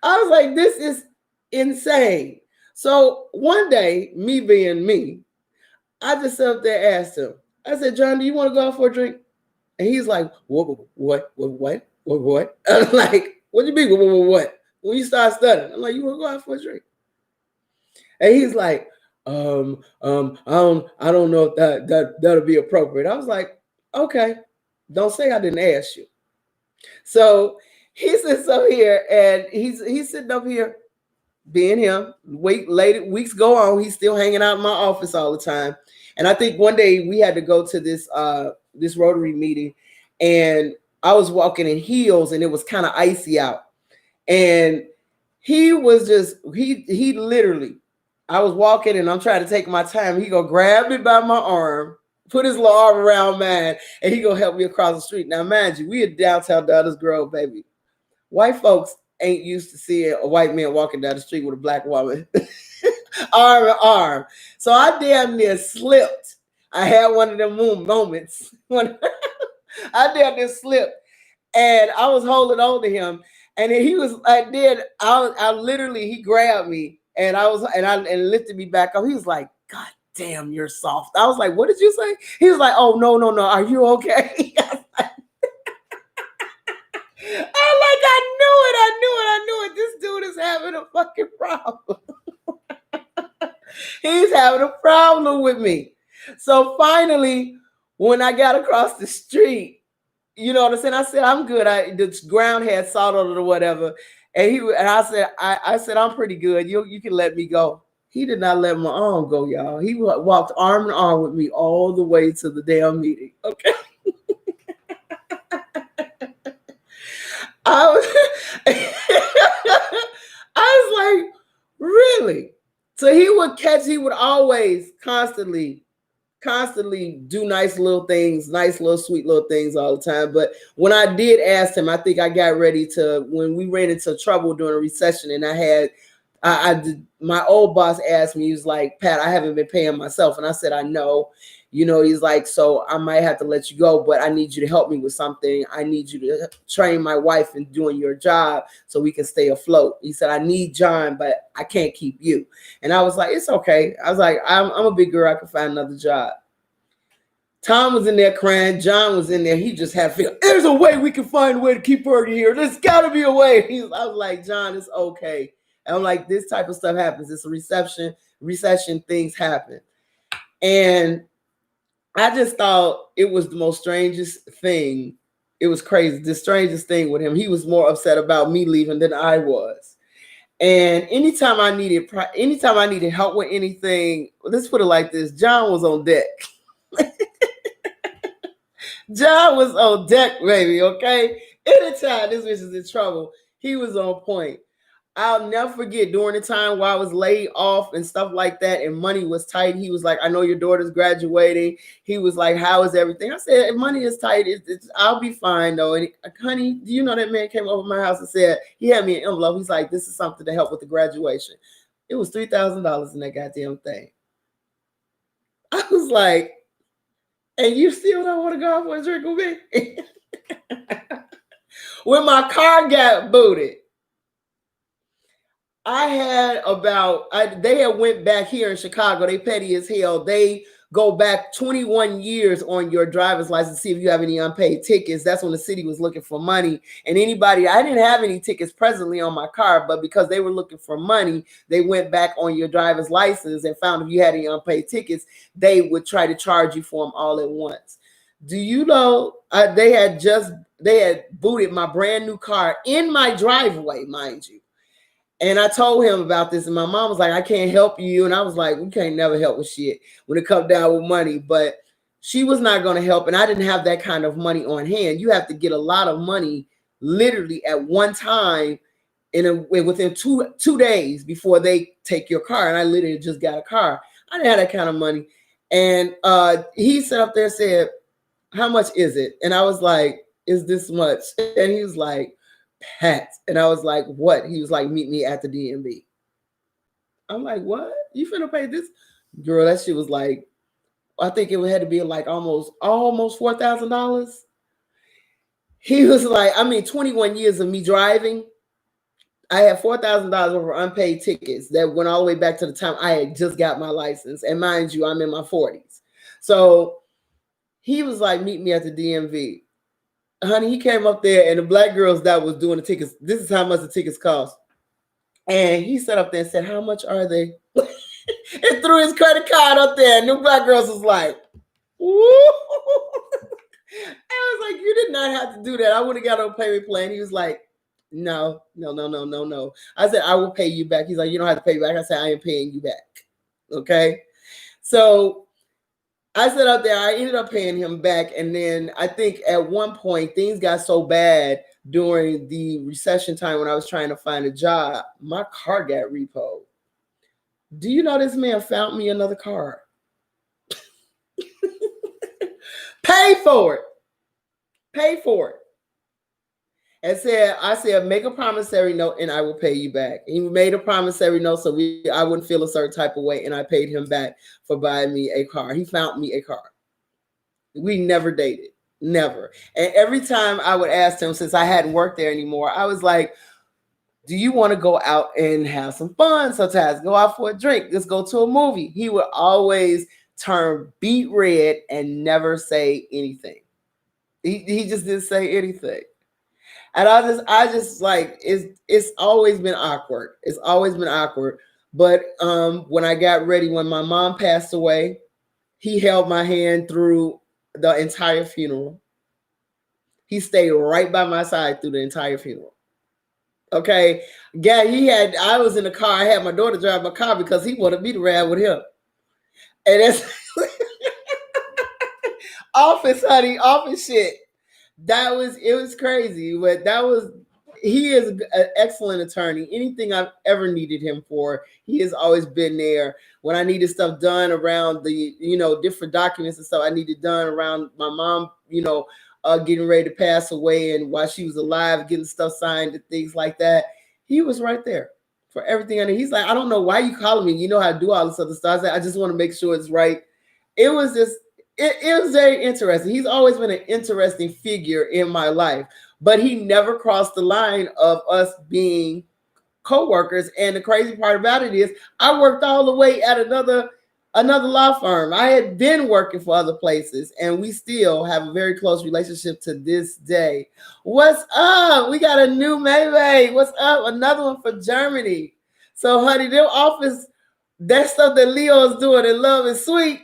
S1: I was like, this is insane. So one day, me being me, I just sat up there and asked him. I said, John, do you want to go out for a drink? And he's like, what? I'm like, what do you mean, what? When you start studying, I'm like, you want to go out for a drink? And he's like, I don't know if that'll be appropriate. I was like, okay, don't say I didn't ask you. So he sits up here and he's sitting up here being him. Weeks go on, he's still hanging out in my office all the time. And I think one day we had to go to this Rotary meeting, and I was walking in heels and it was kind of icy out. And he was just, he literally, I was walking and I'm trying to take my time. He gonna grab me by my arm, put his little arm around mine, and he gonna help me across the street. Now, mind you, we in downtown Douglas Grove, baby. White folks ain't used to seeing a white man walking down the street with a black woman arm in arm. So I damn near slipped. I had one of them moments when I damn near slipped, and I was holding on to him, and then he was. I literally, he grabbed me, and and lifted me back up. He was like, "God damn, you're soft." I was like, "What did you say?" He was like, "Oh no, are you okay?" I knew it. This dude is having a fucking problem. He's having a problem with me. So finally, when I got across the street, you know what I'm saying? I said, I'm good. The ground had salt on it or whatever. And I said, I'm pretty good. You can let me go. He did not let my arm go, y'all. He walked arm in arm with me all the way to the damn meeting. Okay. I was like, really? So he would always constantly do nice little things, nice little sweet little things all the time. But when I did ask him, I think I got ready to, when we ran into trouble during a recession, and my old boss asked me, he was like, Pat, I haven't been paying myself. And I said, I know. You know, he's like, so I might have to let you go, but I need you to help me with something. I need you to train my wife in doing your job so we can stay afloat. He said, I need John, but I can't keep you. And I was like, it's okay. I was like, I'm a big girl. I can find another job. Tom was in there crying. John was in there. He just had to feel, there's a way we can find a way to keep her here. There's got to be a way. I was like, John, it's okay. And I'm like, this type of stuff happens. It's a recession, things happen. And I just thought it was the most strangest thing. It was crazy. The strangest thing with him. He was more upset about me leaving than I was. And anytime I needed help with anything, let's put it like this, John was on deck. John was on deck, baby, okay? Anytime this bitch is in trouble, he was on point. I'll never forget during the time while I was laid off and stuff like that and money was tight. He was like, I know your daughter's graduating. He was like, how is everything? I said, if money is tight, I'll be fine though. And honey, do you know that man came over my house and said, he had me an envelope. He's like, this is something to help with the graduation. It was $3,000 in that goddamn thing. I was like, and you still don't want to go out for a drink with me? When my car got booted, they had went back here in Chicago. They petty as hell. They go back 21 years on your driver's license to see if you have any unpaid tickets. That's when the city was looking for money. And I didn't have any tickets presently on my car, but because they were looking for money, they went back on your driver's license and found if you had any unpaid tickets, they would try to charge you for them all at once. Do you know they had booted my brand new car in my driveway, mind you. And I told him about this, and my mom was like, I can't help you. And I was like, we can't never help with shit when it comes down with money. But she was not going to help, and I didn't have that kind of money on hand. You have to get a lot of money literally at one time within two days before they take your car. And I literally just got a car. I didn't have that kind of money. And he sat up there and said, how much is it? And I was like, is this much? And he was like, Pat. And I was like, what? He was like, meet me at the DMV. I'm like, what? You finna pay this? Girl, that shit was like, I think it had to be like almost $4,000. He was like, 21 years of me driving, I had $4,000 over unpaid tickets that went all the way back to the time I had just got my license. And mind you, I'm in my 40s. So he was like, meet me at the DMV. Honey, he came up there, and the black girls that was doing the tickets, this is how much the tickets cost. And he sat up there and said, how much are they? And threw his credit card up there. And the black girls was like, woo. I was like, you did not have to do that. I would have got on a payment plan. He was like, no. I said, I will pay you back. He's like, you don't have to pay me back. I said, I am paying you back. Okay. So I sat up there. I ended up paying him back. And then I think at one point things got so bad during the recession time when I was trying to find a job, my car got repoed. Do you know this man found me another car? Pay for it. And I said, make a promissory note and I will pay you back. He made a promissory note so I wouldn't feel a certain type of way, and I paid him back for buying me a car. He found me a car. We never dated, never. And every time I would ask him, since I hadn't worked there anymore, I was like, do you want to go out and have some fun sometimes? Go out for a drink. Let's go to a movie. He would always turn beet red and never say anything. He just didn't say anything. And I just like, it's always been awkward. It's always been awkward. But when I got ready, when my mom passed away, he held my hand through the entire funeral. He stayed right by my side through the entire funeral. Okay. Yeah, I was in the car. I had my daughter drive my car because he wanted me to ride with him. And that's office, honey, office shit. It was crazy, but he is an excellent attorney. Anything I've ever needed him for, he has always been there. When I needed stuff done around the, different documents and stuff I needed done around my mom, getting ready to pass away, and while she was alive, getting stuff signed and things like that, he was right there for everything. And he's like, I don't know why you calling me. You know how to do all this other stuff. I said, I just want to make sure it's right. It was just, it was very interesting. He's always been an interesting figure in my life, but he never crossed the line of us being co-workers. And the crazy part about it is I worked all the way at another law firm. I had been working for other places, and we still have a very close relationship to this day. What's up? We got a new Maybe. What's up? Another one for Germany. So, honey, their office, that stuff that Leo is doing in Love is Sweet.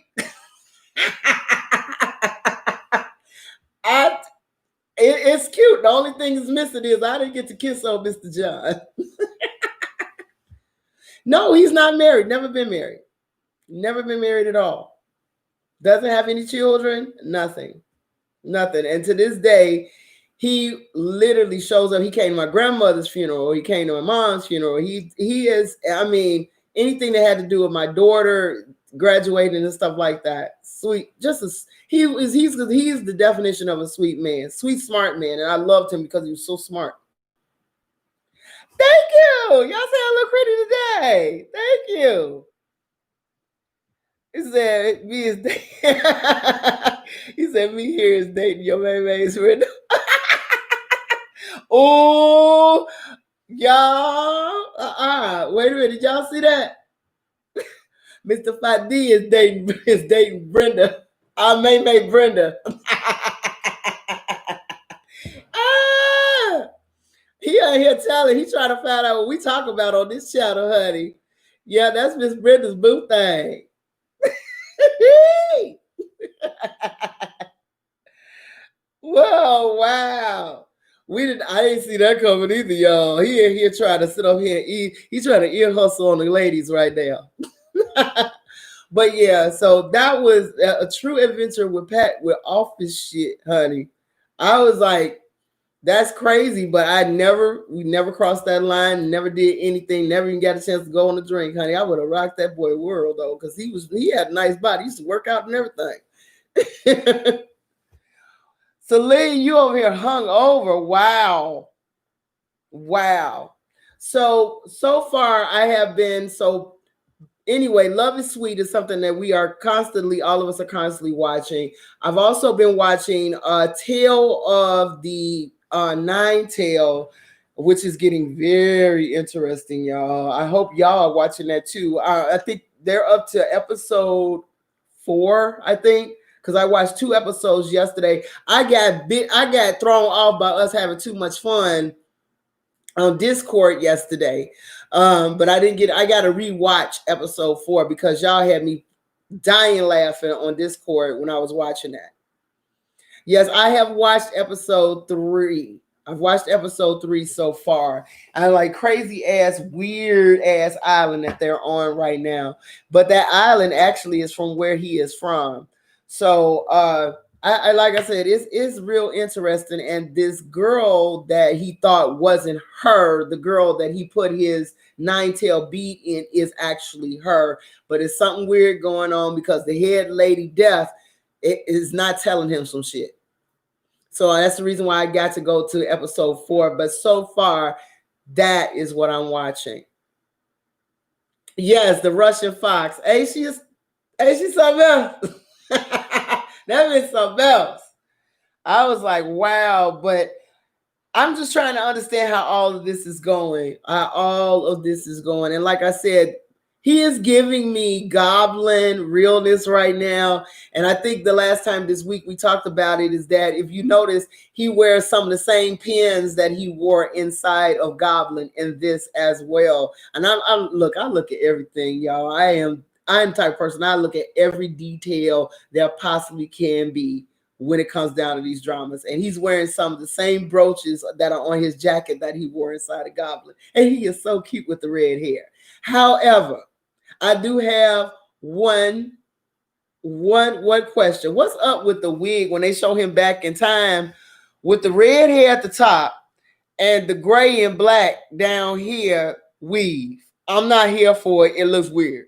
S1: It's cute. The only thing is missing is I didn't get to kiss on Mr. John. No, he's not married. Never been married. Never been married at all. Doesn't have any children. Nothing. And to this day, he literally shows up. He came to my grandmother's funeral. He came to my mom's funeral. He is, anything that had to do with my daughter graduating and stuff like that. Sweet. He's the definition of a sweet man, sweet, smart man. And I loved him because he was so smart. Thank you. Y'all say I look pretty today. Thank you. He said, me here is dating your baby's window. Oh, y'all. Wait a minute. Did y'all see that? Mr. Fadi is dating Brenda. May Brenda. He out here telling. He trying to find out what we talk about on this channel, honey. Yeah, that's Miss Brenda's boo thing. Whoa, wow. I didn't see that coming either, y'all. He in here trying to sit up here and eat. He's trying to ear hustle on the ladies right now. But yeah, so that was a true adventure with Pat with office shit, honey. I was like, that's crazy, but we never crossed that line, never did anything, never even got a chance to go on a drink, honey. I would have rocked that boy world though, because he had a nice body. He used to work out and everything. Celine, you over here hung over. Wow. Wow. So far I have been anyway, Love is Sweet is something that all of us are constantly watching. I've also been watching Tale of the Nine Tail, which is getting very interesting, y'all. I hope y'all are watching that too. I think they're up to episode 4, I think, because I watched 2 episodes yesterday. I got thrown off by us having too much fun on Discord yesterday. But I got to rewatch episode 4 because y'all had me dying laughing on Discord when I was watching that. Yes, I have watched episode 3. I've watched episode 3 so far. I like crazy ass, weird ass island that they're on right now. But that island actually is from where he is from. So I like I said, it's real interesting. And this girl that he thought wasn't her, the girl that he put his 9-tail beat in, is actually her. But it's something weird going on because the head lady Death is not telling him some shit. So that's the reason why I got to go to episode 4. But so far, that is what I'm watching. Yes, the Russian Fox. She's something else. That is something else. I was like, wow, but I'm just trying to understand how all of this is going. And like I said, he is giving me Goblin realness right now. And I think the last time this week we talked about it is that if you notice, he wears some of the same pins that he wore inside of Goblin in this as well. And I look at everything, y'all. I'm the type of person, I look at every detail there possibly can be when it comes down to these dramas. And he's wearing some of the same brooches that are on his jacket that he wore inside of Goblin. And he is so cute with the red hair. However, I do have one question. What's up with the wig when they show him back in time with the red hair at the top and the gray and black down here weave? I'm not here for it. It looks weird.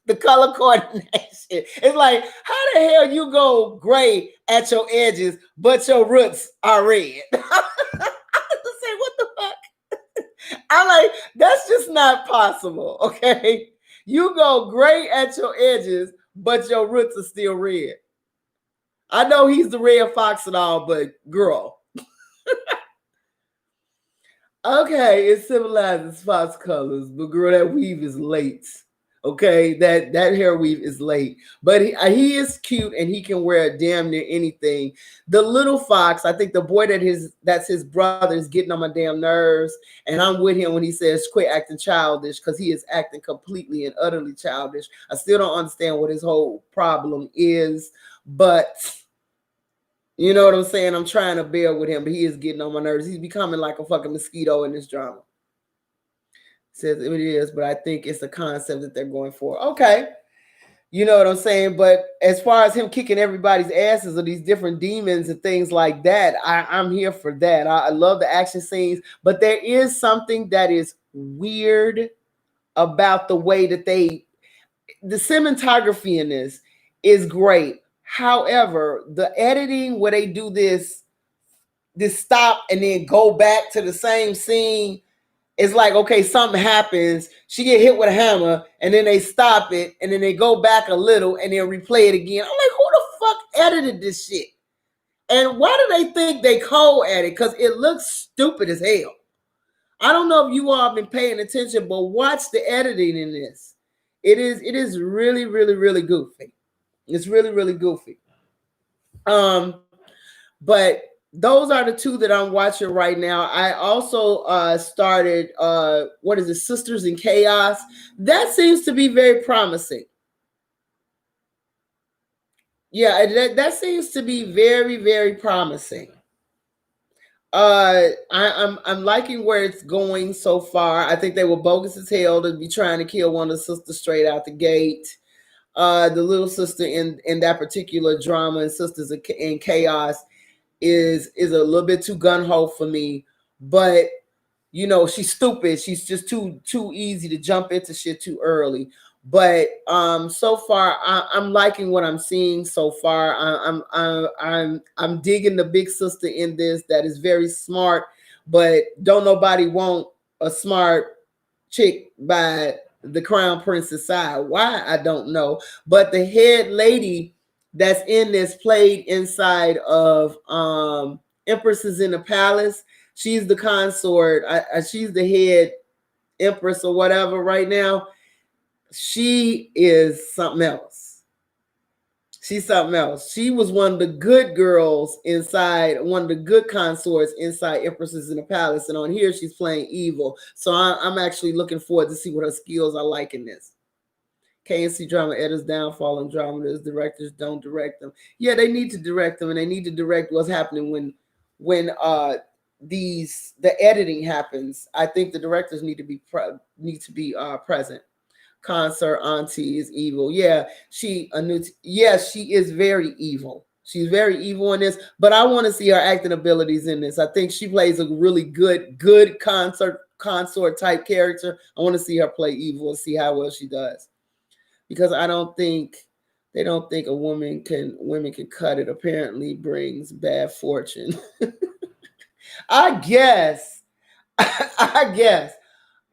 S1: The color coordination. It's like, how the hell you go gray at your edges, but your roots are red? I say, what the fuck? I'm like, that's just not possible, okay? You go gray at your edges, but your roots are still red. I know he's the red fox and all, but girl. Okay, it symbolizes fox colors, but girl, that weave is late. Okay, that hair weave is late, but he is cute and he can wear damn near anything. The little fox, I think the boy that's his brother is getting on my damn nerves, and I'm with him when he says quit acting childish, because he is acting completely and utterly childish. I still don't understand what his whole problem is, but you know what I'm saying? I'm trying to bear with him, but he is getting on my nerves. He's becoming like a fucking mosquito in this drama. Says it is, but I think it's the concept that they're going for. Okay. You know what I'm saying? But as far as him kicking everybody's asses or these different demons and things like that, I'm here for that. I love the action scenes, but there is something that is weird about the way that the cinematography in this is great. However, the editing where they do this stop and then go back to the same scene, it's like, okay, something happens, she get hit with a hammer, and then they stop it, and then they go back a little, and then replay it again. I'm like, who the fuck edited this shit? And why do they think they co-edit? Because it looks stupid as hell. I don't know if you all have been paying attention, but watch the editing in this. It is really, really, really goofy. It's really, really goofy. But those are the 2 that I'm watching right now. I also started Sisters in Chaos. That seems to be very promising. Yeah, that seems to be very, very promising. I'm liking where it's going so far. I think they were bogus as hell to be trying to kill one of the sisters straight out the gate. The little sister in that particular drama and Sisters in Chaos is a little bit too gun ho for me, but she's stupid. She's just too easy to jump into shit too early. But so far I'm liking what I'm seeing so far. I'm digging the big sister in this that is very smart, but don't nobody want a smart chick by the crown prince's side. Why, I don't know. But the head lady that's in this played inside of Empresses in the Palace. She's the consort. She's the head empress or whatever right now. She is something else. She's something else. She was one of the good girls inside, one of the good consorts inside Empresses in the Palace. And on here, she's playing evil. So I'm actually looking forward to see what her skills are like in this. KNC drama editors downfall and dramas. Directors don't direct them. Yeah, they need to direct them, and they need to direct what's happening when the editing happens. I think the directors need to be present. Concert auntie is evil. Yeah, she is very evil. She's very evil in this, but I want to see her acting abilities in this. I think she plays a really good consort type character. I want to see her play evil and see how well she does. Because they don't think women can cut it. Apparently brings bad fortune. I guess. I guess.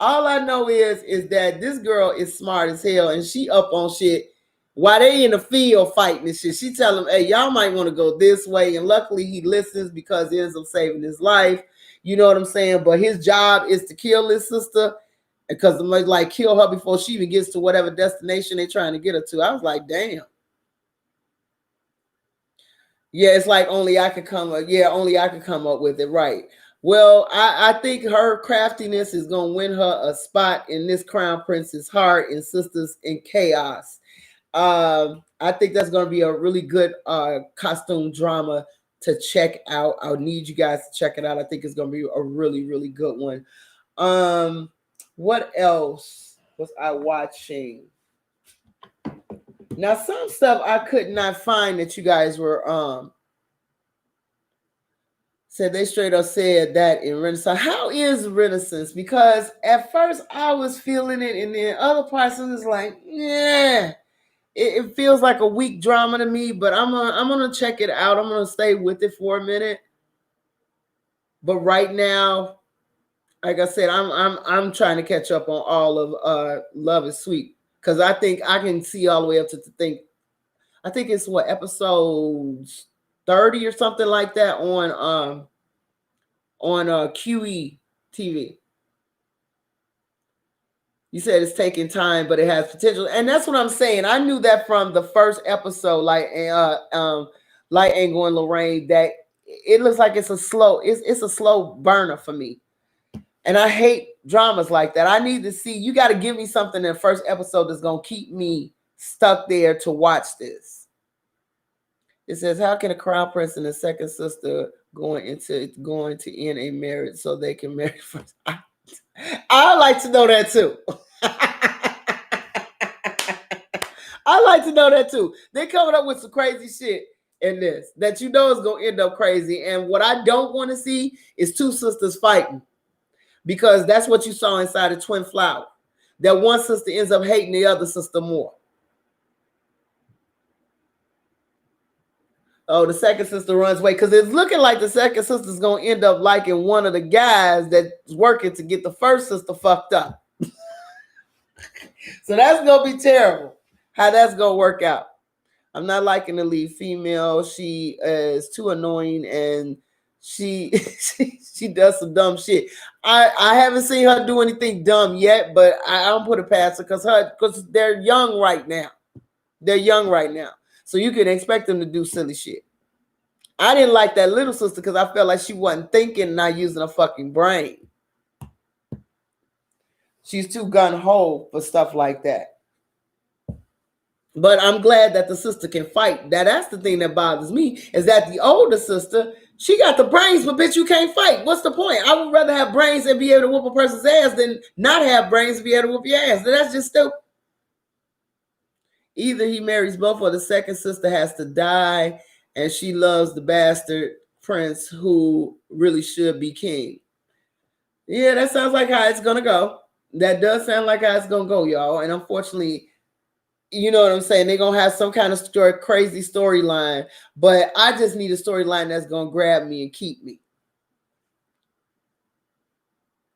S1: All I know is that this girl is smart as hell, and she up on shit while they in the field fighting and shit. She tell them, hey, y'all might want to go this way. And luckily he listens because it ends up saving his life. You know what I'm saying? But his job is to kill his sister, because they might like kill her before she even gets to whatever destination they're trying to get her to. I was like, damn. Yeah, it's like only I could come up with it, right? Well, I think her craftiness is gonna win her a spot in this crown prince's heart in Sisters in Chaos. I think that's gonna be a really good costume drama to check out. I need you guys to check it out. I think it's gonna be a really, really good one. What else was I watching? Now, some stuff I could not find that you guys were said. They straight up said that in Renaissance. How is Renaissance? Because at first I was feeling it, and then other parts of it's like, yeah, it feels like a weak drama to me. But I'm gonna check it out. I'm gonna stay with it for a minute. But right now, like I said, I'm trying to catch up on all of Love Is Sweet, because I think I can see all the way up to I think it's what, episodes 30 or something like that on QE TV. You said it's taking time, but it has potential, and that's what I'm saying. I knew that from the first episode, Light Angle and Lorraine, that it looks like it's a slow burner for me. And I hate dramas like that. I need to see, you got to give me something in the first episode that's going to keep me stuck there to watch this. It says, how can a crown prince and a second sister going to end a marriage so they can marry first? I like to know that too. I like to know that too. They're coming up with some crazy shit in this that is going to end up crazy. And what I don't want to see is two sisters fighting, because that's what you saw inside of Twin Flower. That one sister ends up hating the other sister more. Oh, the second sister runs away, because it's looking like the second sister's going to end up liking one of the guys that's working to get the first sister fucked up. So that's going to be terrible, how that's going to work out. I'm not liking the lead female. She is too annoying, and she does some dumb shit. I haven't seen her do anything dumb yet, but I don't put it past her, because they're young right now. They're young right now. So you can expect them to do silly shit. I didn't like that little sister because I felt like she wasn't thinking, not using a fucking brain. She's too gun-ho for stuff like that. But I'm glad that the sister can fight. That's the thing that bothers me, is that the older sister, she got the brains, but bitch, you can't fight. What's the point? I would rather have brains and be able to whoop a person's ass than not have brains and be able to whoop your ass. That's just stupid. Either he marries both or the second sister has to die and she loves the bastard prince who really should be king. Yeah, that sounds like how it's going to go. That does sound like how it's going to go, y'all. And unfortunately, you know what I'm saying? They're going to have some kind of crazy storyline. But I just need a storyline that's going to grab me and keep me.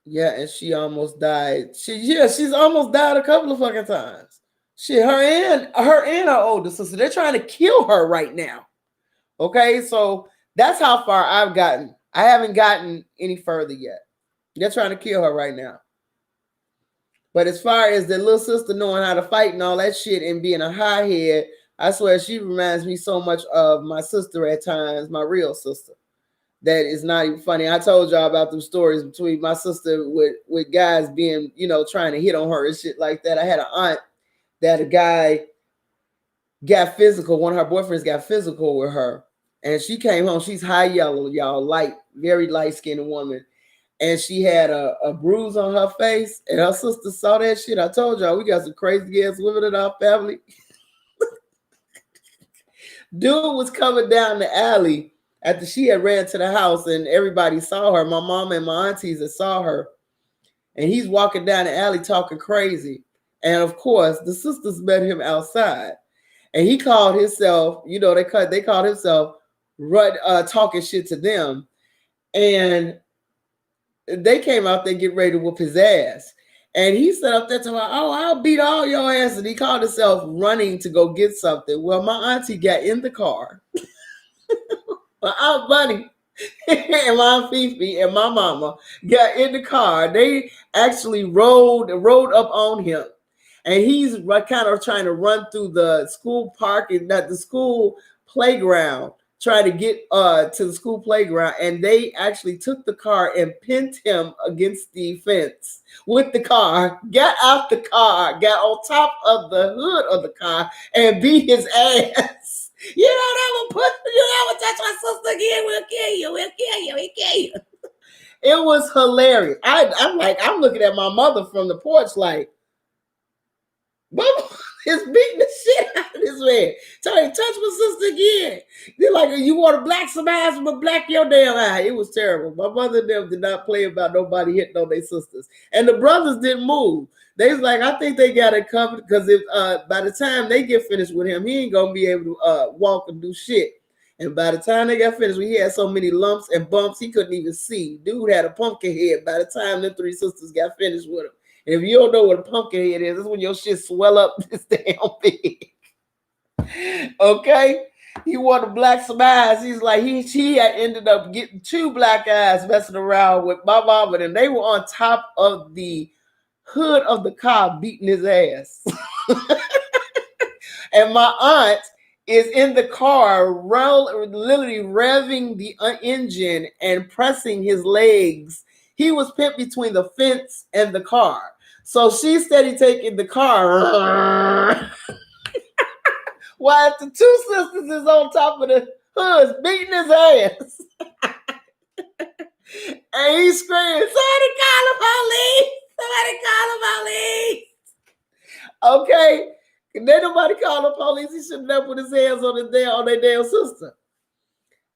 S1: Yeah, and she almost died. She's almost died a couple of fucking times. Her older sister, they're trying to kill her right now. Okay, so that's how far I've gotten. I haven't gotten any further yet. They're trying to kill her right now. But as far as the little sister knowing how to fight and all that shit and being a hothead, I swear she reminds me so much of my sister at times, my real sister. That is not even funny. I told y'all about them stories between my sister with guys being, trying to hit on her and shit like that. I had an aunt that a guy got physical. One of her boyfriends got physical with her. And she came home. She's high yellow, y'all, light, very light-skinned woman. And she had a bruise on her face. And her sister saw that shit. I told y'all, we got some crazy ass women in our family. Dude was coming down the alley after she had ran to the house and everybody saw her. My mom and my aunties that saw her. And he's walking down the alley talking crazy. And of course, the sisters met him outside. And he called himself, they called himself talking shit to them. And they came out there getting ready to whoop his ass. And he sat up there talking about, oh, I'll beat all your ass. And he called himself running to go get something. Well, my auntie got in the car. My Aunt Bunny and my Aunt Fifi and my mama got in the car. They actually rode up on him. And he's kind of trying to run through the school park and the school playground, trying to get to the school playground. And they actually took the car and pinned him against the fence with the car, got out the car, got on top of the hood of the car and beat his ass. You don't ever touch my sister again, we'll kill you, we'll kill you. It was hilarious. I'm looking at my mother from the porch like, Mama is beating the shit out of this man. Tell him, touch my sister again. They're like, you want to black some eyes, but black your damn eye. It was terrible. My mother and them did not play about nobody hitting on their sisters. And the brothers didn't move. They was like, I think they got it covered because if by the time they get finished with him, he ain't going to be able to walk and do shit. And by the time they got finished, he had so many lumps and bumps, he couldn't even see. Dude had a pumpkin head by the time the three sisters got finished with him. And if you don't know what a pumpkin head is, that's when your shit swell up this damn big. Okay? He wanted to black some eyes. He's like, he had ended up getting 2 black eyes messing around with my mama. And they were on top of the hood of the car beating his ass. And my aunt is in the car, literally revving the engine and pressing his legs. He was pinned between the fence and the car. So she's steady taking the car. While the 2 sisters is on top of the hoods beating his ass. And he's screaming, somebody call the police! Somebody call the police! Okay? And then nobody called the police. He should have never put his hands on their damn sister.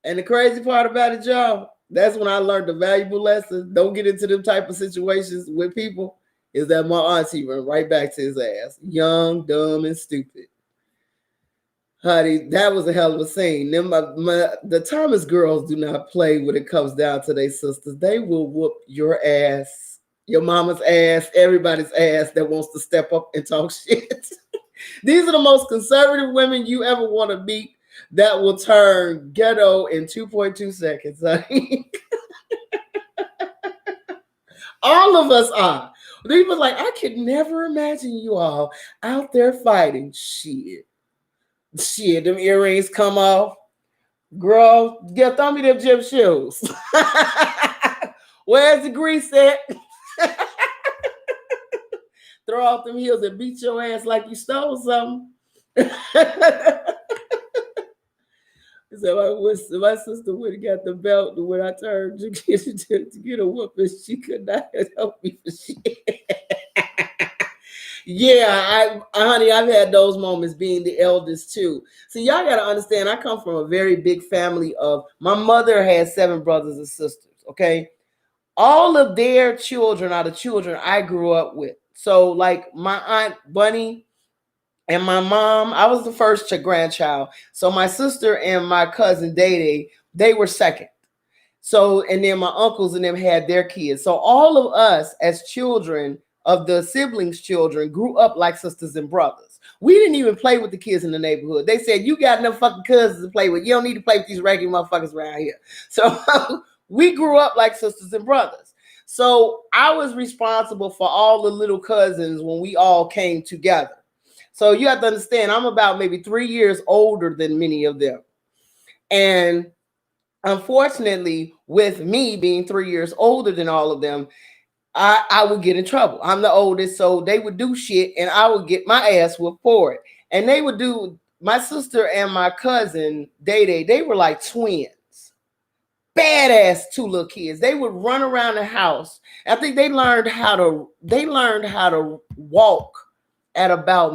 S1: And the crazy part about it, y'all, that's when I learned the valuable lesson. Don't get into them type of situations with people. Is that my auntie went right back to his ass. Young, dumb, and stupid. Honey, that was a hell of a scene. The Thomas girls do not play when it comes down to their sisters. They will whoop your ass, your mama's ass, everybody's ass that wants to step up and talk shit. These are the most conservative women you ever want to meet that will turn ghetto in 2.2 seconds, honey. All of us are. People like, I could never imagine you all out there fighting. Shit, them earrings come off. Girl, throw me them gym shoes. Where's the grease at? Throw off them heels and beat your ass like you stole something. So my sister would have got the belt, and when I turned to get a whooping, she could not help me for shit. Yeah, honey, I've had those moments being the eldest too. So y'all got to understand, I come from a very big family of, my mother had 7 brothers and sisters, okay? All of their children are the children I grew up with. So like my aunt Bunny and my mom, I was the first grandchild. So my sister and my cousin Day, they were second. So, and then my uncles and them had their kids. So all of us as children of the siblings' children grew up like sisters and brothers. We didn't even play with the kids in the neighborhood. They said, you got enough fucking cousins to play with. You don't need to play with these regular motherfuckers around here. So we grew up like sisters and brothers. So I was responsible for all the little cousins when we all came together. So you have to understand, I'm about maybe 3 years older than many of them. And unfortunately, with me being 3 years older than all of them, I would get in trouble. I'm the oldest, so they would do shit and I would get my ass whooped for it. And they would do, my sister and my cousin, they were like twins. Badass 2 little kids. They would run around the house. I think they learned how to walk at about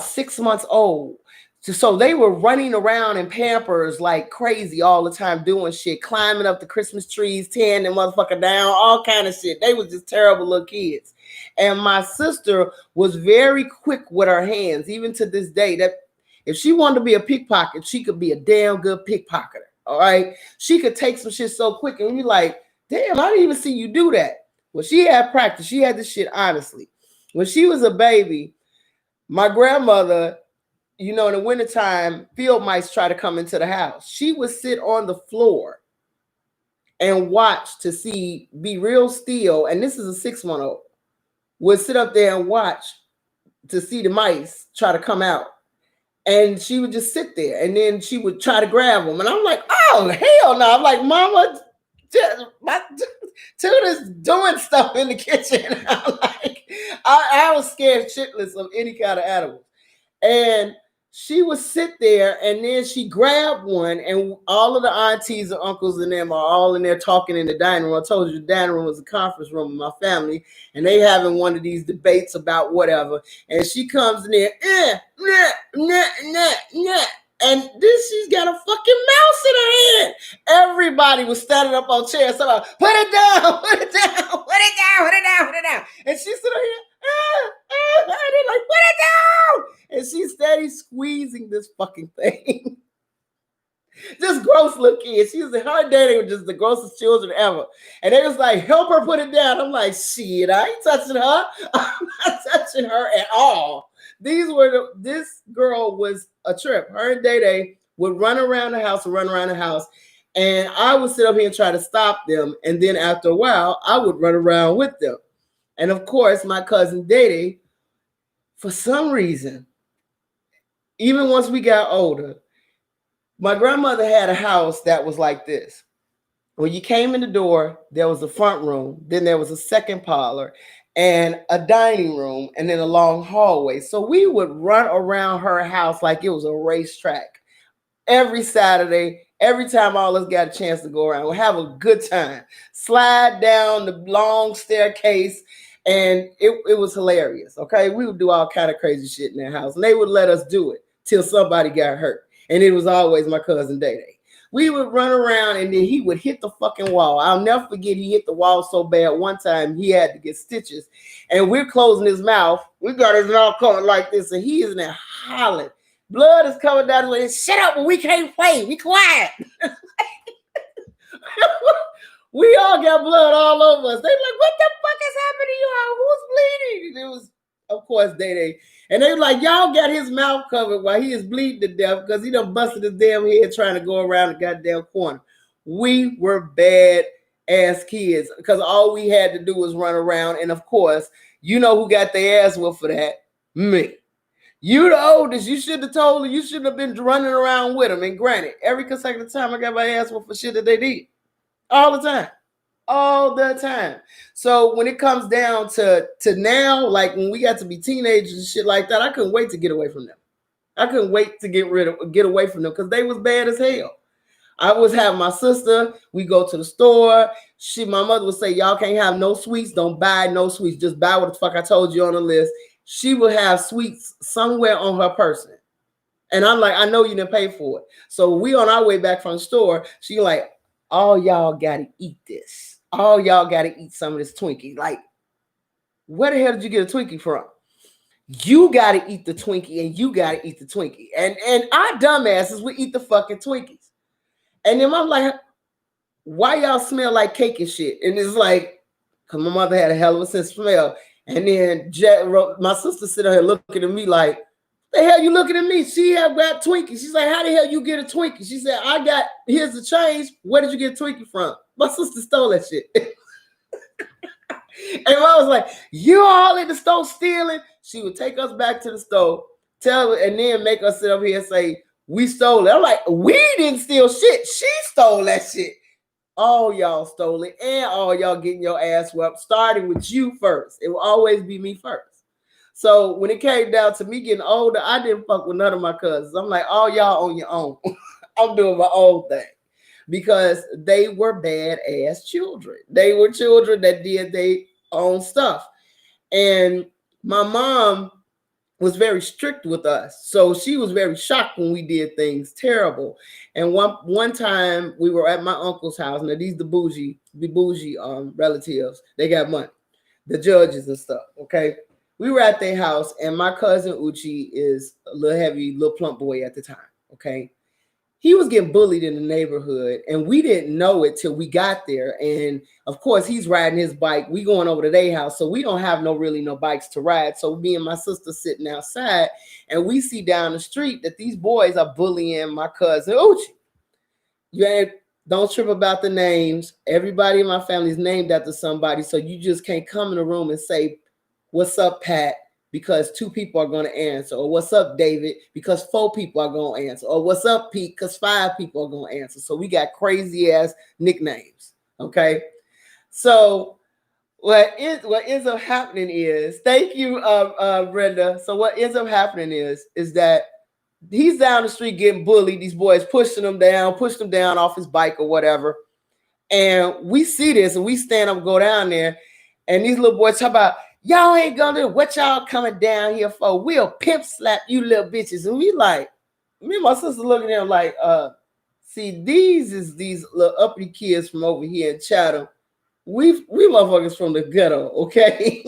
S1: 6 months old. So they were running around in Pampers like crazy all the time, doing shit, climbing up the Christmas trees, tearing them motherfucker down, all kind of shit. They was just terrible little kids. And my sister was very quick with her hands, even to this day, that if she wanted to be a pickpocket, she could be a damn good pickpocketer. All right. She could take some shit so quick, and you're like, damn, I didn't even see you do that. Well, she had practice. She had this shit honestly. When she was a baby, my grandmother, in the wintertime, field mice try to come into the house. She would sit on the floor and watch to see, be real still. And this is a 6-month-old, would sit up there and watch to see the mice try to come out. And she would just sit there, and then she would try to grab them. And I'm like, oh, hell no. I'm like, Mama, Tuda's doing stuff in the kitchen. I'm like, I was scared shitless of any kind of animal. And she would sit there, and then she grabbed one, and all of the aunties and uncles and them are all in there talking in the dining room. I told you the dining room was a conference room with my family, and they having one of these debates about whatever. And she comes in there, and then she's got a fucking mouse in her hand. Everybody was standing up on chairs. Somebody, put it down, put it down, put it down, put it down, put it down. And she's sitting here, and they're like, put it down. And she's steady squeezing this fucking thing. Just gross little kids. Her daddy was just the grossest children ever. And they was like, help her put it down. I'm like, shit, I ain't touching her. I'm not touching her at all. This girl was a trip. Her and Day would run around the house. And I would sit up here and try to stop them. And then after a while, I would run around with them. And of course, my cousin Day, for some reason, even once we got older, my grandmother had a house that was like this. When you came in the door, there was a front room, then there was a second parlor, and a dining room, and then a long hallway. So we would run around her house like it was a racetrack. Every Saturday, every time all of us got a chance to go around, we'll have a good time. Slide down the long staircase, and it was hilarious, okay? We would do all kind of crazy shit in their house, and they would let us do it till somebody got hurt. And it was always my cousin Day. We would run around, and then he would hit the fucking wall. I'll never forget, he hit the wall so bad one time he had to get stitches. And we're closing his mouth. We got his mouth coming like this, and he is in there hollering. Blood is coming down the way. Shut up, we can't play. Be quiet. We all got blood all over us. They like, what the fuck is happening to you? Who's bleeding? And it was, of course, Day. And they were like, y'all got his mouth covered while he is bleeding to death because he done busted his damn head trying to go around the goddamn corner. We were bad ass kids because all we had to do was run around. And of course, you know who got their ass whooped for that? Me. You the oldest. You should have told her. You shouldn't have been running around with them. And granted, every consecutive time I got my ass whooped for shit that they did. All the time. all the time. So when it comes down to now, like when we got to be teenagers and shit like that, I couldn't wait to get away from them. I couldn't wait to get away from them because they was bad as hell. I was having my sister. We go to the store. My mother would say, "Y'all can't have no sweets. Don't buy no sweets. Just buy what the fuck I told you on the list." She would have sweets somewhere on her person, and I'm like, "I know you didn't pay for it." So we on our way back from the store. She like, "All y'all gotta eat this. All y'all gotta eat some of this Twinkie." Like, where the hell did you get a Twinkie from? You gotta eat the Twinkie, and you gotta eat the Twinkie, and our dumbasses would eat the fucking Twinkies. And then I'm like, why y'all smell like cake and shit? And it's like, because my mother had a hell of a sense of smell. And then my sister sitting here looking at me like, the hell you looking at me? She had got Twinkie. She's like, how the hell you get a Twinkie? She said, here's the change. Where did you get a Twinkie from? My sister stole that shit. And I was like, you all in the store stealing? She would take us back to the store, tell her, and then make us sit up here and say, we stole it. I'm like, we didn't steal shit. She stole that shit. All y'all stole it, and all y'all getting your ass whooped, starting with you first. It will always be me first. So when it came down to me getting older, I didn't fuck with none of my cousins. I'm like, all y'all on your own. I'm doing my own thing. Because they were bad ass children. They were children that did their own stuff. And my mom was very strict with us. So she was very shocked when we did things terrible. And one time we were at my uncle's house. Now these the bougie relatives. They got money. The judges and stuff. Okay. We were at their house, and my cousin Uchi is a little heavy, little plump boy at the time. Okay. He was getting bullied in the neighborhood, and we didn't know it till we got there. And of course, he's riding his bike. We going over to their house, so we don't have no bikes to ride. So me and my sister sitting outside, and we see down the street that these boys are bullying my cousin Uchi. Don't trip about the names. Everybody in my family is named after somebody, so you just can't come in the room and say, "What's up, Pat?" because 2 people are going to answer, or "What's up, David?" because 4 people are going to answer, or "What's up, Pete?" because 5 people are going to answer. So we got crazy ass nicknames. Okay. So what ends up happening is, thank you, Brenda. So what ends up happening is that he's down the street getting bullied. These boys pushing him down off his bike or whatever. And we see this, and we stand up and go down there, and these little boys talk about, y'all ain't gonna do what y'all coming down here for. We'll pimp slap you little bitches. And we like, me and my sister looking at them like, see, these little uppity kids from over here in Chatham. We motherfuckers from the ghetto, okay?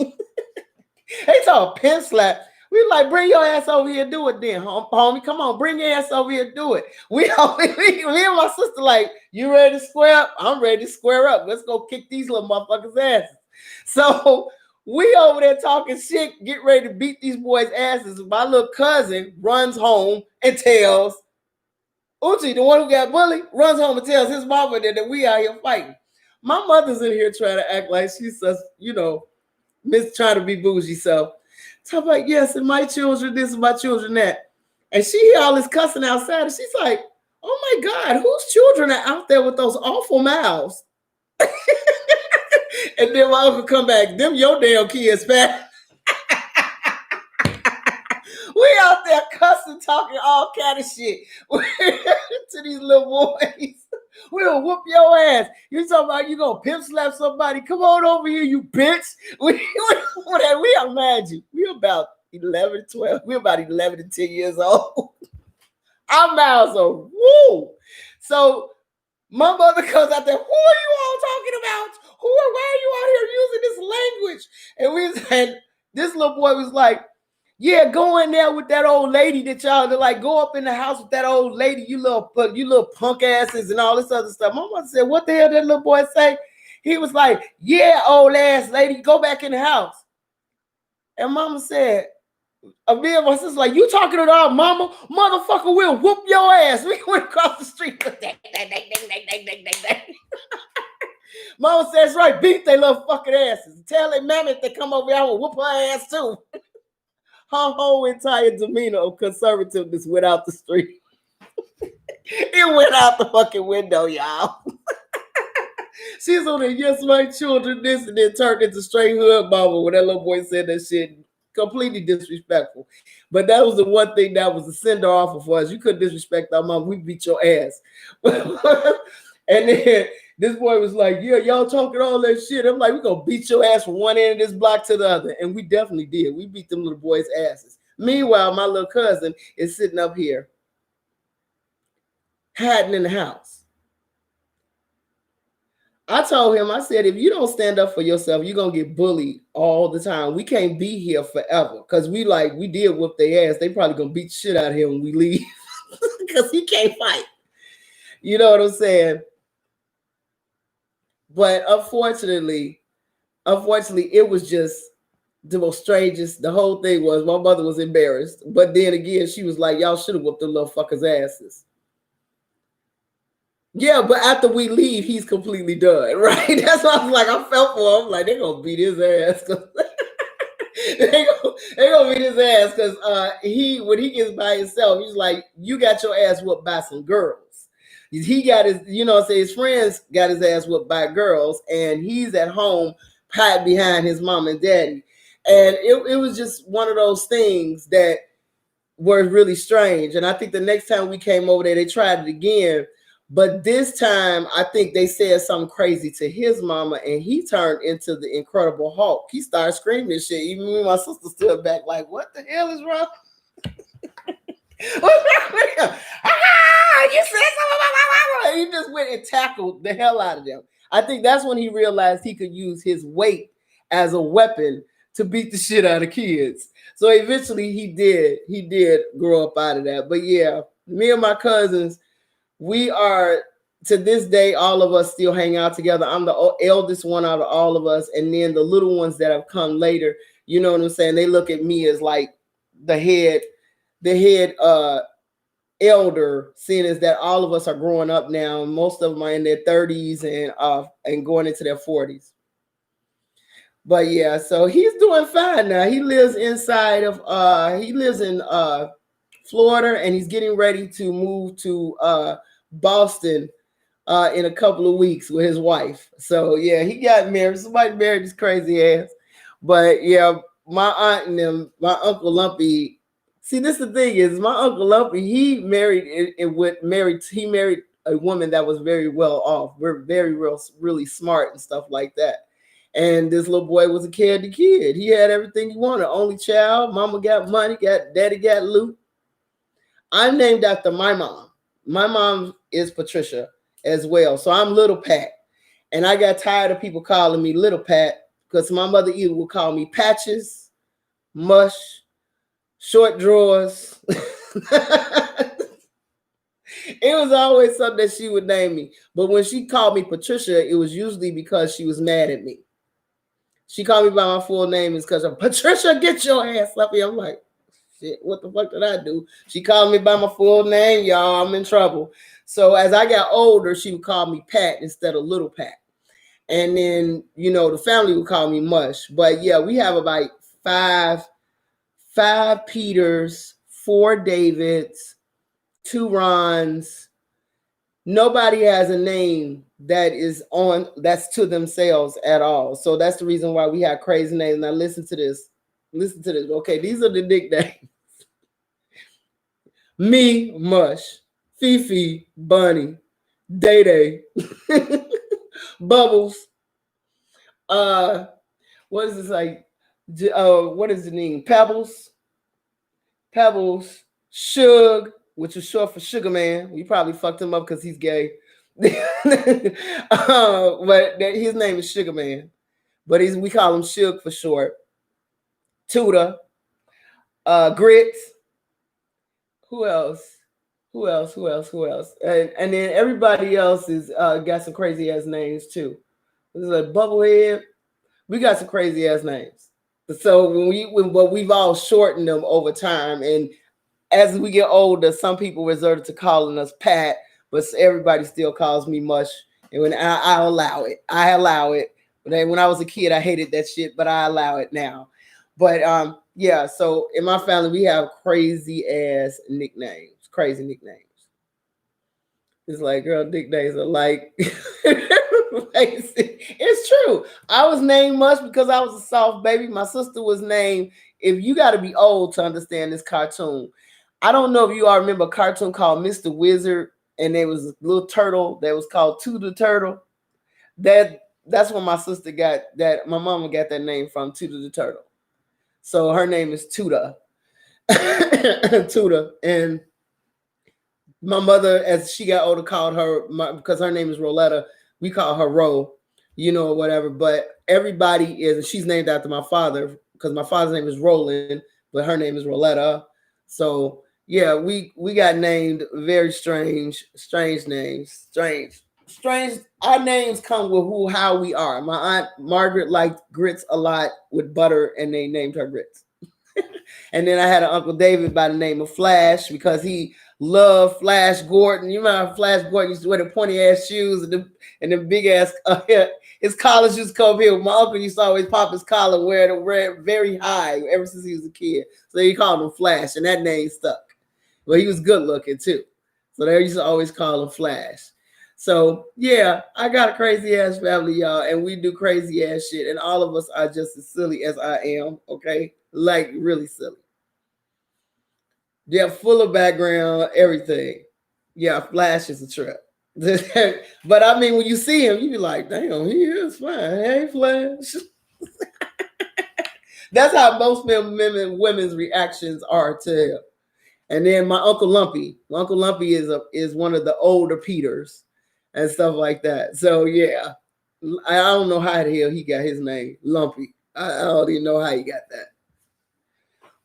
S1: They talk pimp slap. We like, bring your ass over here and do it then, homie. Come on, bring your ass over here and do it. Me and my sister like, you ready to square up? I'm ready to square up. Let's go kick these little motherfuckers' asses. So we over there talking shit, get ready to beat these boys' asses. My little cousin runs home and tells Uchi, the one who got bullied, runs home and tells his mama that we out here fighting. My mother's in here trying to act like she's just, trying to be bougie. So talk about, yes, and my children this and my children that. And she hear all this cussing outside, and she's like, oh my God, whose children are out there with those awful mouths? And then my uncle come back, them your damn kids, man. We out there cussing, talking all kind of shit to these little boys. We'll whoop your ass. You talking about you gonna pimp slap somebody? Come on over here, you bitch. We are mad. We about 11, 12. We're about 11 to 10 years old. Our mouths are woo. So my mother comes out there. Who are you all talking about? Why are you out here using this language? And this little boy was like, yeah, go in there with that old lady that y'all like. Go up in the house with that old lady, you little punk asses and all this other stuff. My mother said, what the hell did that little boy say? He was like, yeah, old ass lady, go back in the house. And mama said, me and my sister like, you talking to our mama? Motherfucker, we'll whoop your ass. We went across the street. Mama says, right, beat they little fucking asses. Tell their mammy if they come over here, I will whoop her ass too. Her whole entire demeanor of conservativeness went out the street. It went out the fucking window, y'all. She's on there, yes, my children, this, and then turned into straight hood mama when that little boy said that shit. Completely disrespectful. But that was the one thing that was a sender offer for us. You couldn't disrespect our mom. We beat your ass. And then this boy was like, yeah, y'all talking all that shit. I'm like, we're going to beat your ass from one end of this block to the other. And we definitely did. We beat them little boys' asses. Meanwhile, my little cousin is sitting up here hiding in the house. I told him, I said, if you don't stand up for yourself, you're going to get bullied all the time. We can't be here forever because we did whoop their ass. They probably going to beat shit out of him when we leave because he can't fight. You know what I'm saying? But unfortunately, it was just the most strangest. The whole thing was my mother was embarrassed. But then again, she was like, y'all should have whooped the little fuckers' asses. Yeah, but after we leave, he's completely done, right? That's why I was like, I felt for him. I'm like, they're going to beat his ass. They gonna beat his ass because when he gets by himself, he's like, you got your ass whooped by some girls. He got his, his friends got his ass whooped by girls, and he's at home hiding behind his mom and daddy. And it was just one of those things that were really strange. And I think the next time we came over there, they tried it again. But this time, I think they said something crazy to his mama, and he turned into the Incredible Hulk. He started screaming shit. Even me and my sister stood back like, what the hell is wrong? What's wrong with him? You said something. He just went and tackled the hell out of them. I think that's when he realized he could use his weight as a weapon to beat the shit out of kids. So eventually he did grow up out of that. But yeah, me and my cousins, we are, to this day, all of us still hang out together. I'm the eldest one out of all of us. And then the little ones that have come later, you know what I'm saying? They look at me as like the head elder, seeing as that all of us are growing up now. Most of them are in their 30s and going into their 40s. But yeah, so he's doing fine now. He lives in Florida, and he's getting ready to move to Boston in a couple of weeks with his wife. So yeah, he got married. Somebody married his crazy ass. But yeah, my aunt and them, my Uncle Lumpy. See, this the thing is, my Uncle Lumpy, he married a woman that was very well off. We're really smart and stuff like that. And this little boy was a candy kid. He had everything he wanted. Only child. Mama got money. Daddy got loot. I'm named after my mom. My mom is Patricia as well. So I'm Little Pat. And I got tired of people calling me Little Pat because my mother either would call me Patches, Mush, Short Drawers. It was always something that she would name me. But when she called me Patricia, it was usually because she was mad at me. She called me by my full name is because of Patricia, get your ass up here. I'm like, shit, what the fuck did I do? She called me by my full name, y'all. I'm in trouble. So as I got older, she would call me Pat instead of Little Pat. And then, the family would call me Mush. But yeah, we have about five Peters, 4 Davids, 2 Rons. Nobody has a name that's to themselves at all. So that's the reason why we have crazy names. Now listen to this. Okay, these are the nicknames. Me, Mush, Fifi, Bunny, Day Day, Bubbles. What is this like? What is the name? Pebbles, Suge, which is short for Sugar Man. We probably fucked him up because he's gay. But his name is Sugar Man. But we call him Suge for short. Tuda, Grits. Who else? And then everybody else is got some crazy ass names too. This is like Bubblehead. We got some crazy ass names. So we've all shortened them over time, and as we get older, some people resorted to calling us Pat, but everybody still calls me Mush. And when I allow it. When I was a kid, I hated that shit, but I allow it now. But yeah, so in my family, we have crazy nicknames. It's like girl nicknames are like it's true. I was named much because I was a soft baby. My sister was named, if you got to be old to understand this cartoon. I don't know if you all remember a cartoon called Mr. Wizard, and there was a little turtle that was called Tutor Turtle. That's where my sister got that. My mama got that name from, Tutor the Turtle. So her name is Tutor. Tutor. And my mother, as she got older, called her because her name is Roletta. We call her Ro, or whatever. But everybody is, and she's named after my father because my father's name is Roland, but her name is Roletta. So yeah, we got named very strange names, strange. Our names come with how we are. My aunt Margaret liked grits a lot with butter, and they named her Grits. And then I had an Uncle David by the name of Flash because he loved Flash Gordon. You remember Flash Gordon used to wear the pointy ass shoes and the big ass his collars used to come here. My uncle used to always pop his collar, wear it very high ever since he was a kid. So he called him Flash, and that name stuck. Well, he was good looking too, so they used to always call him Flash. So yeah, I got a crazy ass family, y'all, and we do crazy ass shit, and all of us are just as silly as I am. Okay, like really silly. Yeah, full of background, everything. Yeah, Flash is a trip. But I mean, when you see him, you be like, damn, he is fine. Hey, Flash. That's how most women's reactions are to him. And then my Uncle Lumpy. My Uncle Lumpy is one of the older Peters and stuff like that. So yeah, I don't know how the hell he got his name, Lumpy. I don't even know how he got that.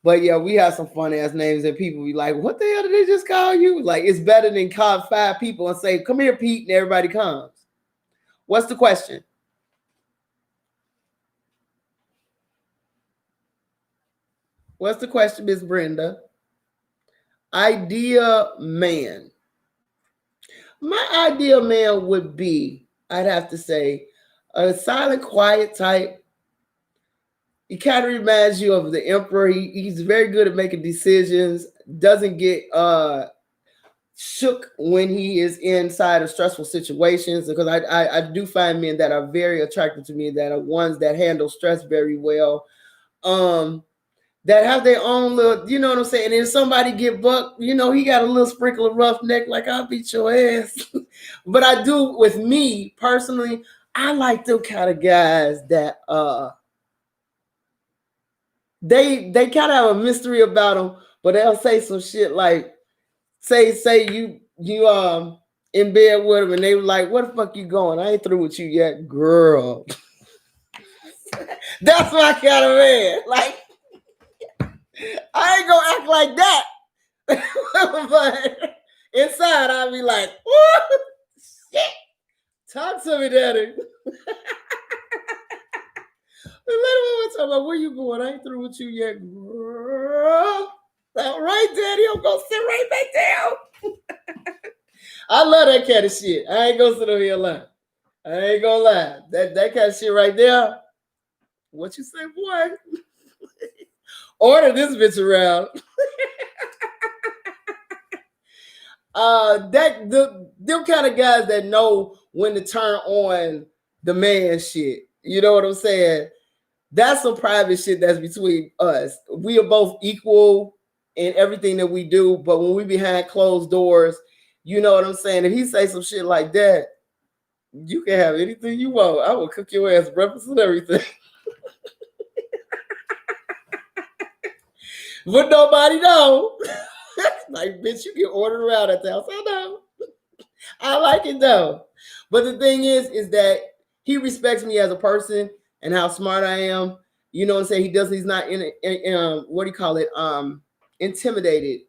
S1: But yeah, we have some fun ass names and people be like, what the hell did they just call you? Like, it's better than call 5 people and say, come here, Pete, and everybody comes. What's the question? What's the question, Miss Brenda? Idea man. My ideal man would be, I'd have to say, a silent, quiet type. He kind of reminds you of the emperor. He's very good at making decisions, doesn't get shook when he is inside of stressful situations, because I do find men that are very attractive to me that are ones that handle stress very well, that have their own little, you know what I'm saying, and if somebody get bucked, he got a little sprinkle of rough neck, like I'll beat your ass. But I do, with me personally, I like them kind of guys that they kind of have a mystery about them, but they'll say some shit like, say you in bed with them and they were like, where the fuck you going? I ain't through with you yet, girl. That's my kind of man. Like, I ain't gonna act like that. But inside I'll be like, shit. Talk to me, daddy. Talk about where you going? I ain't through with you yet, girl. All right, daddy, I'm gonna sit right back down. I love that kind of shit. I ain't gonna sit over here lie. I ain't gonna lie. That kind of shit right there. What you say, boy? Order this bitch around. Them kind of guys that know when to turn on the man shit. You know what I'm saying? That's some private shit that's between us. We are both equal in everything that we do, but when we behind closed doors, you know what I'm saying? If he say some shit like that, you can have anything you want. I will cook your ass breakfast and everything. But nobody know. Like, bitch, you get ordered around at the house. I know. I like it though. But the thing is that he respects me as a person and how smart I am. You know what I'm saying? He's not what do you call it? Intimidated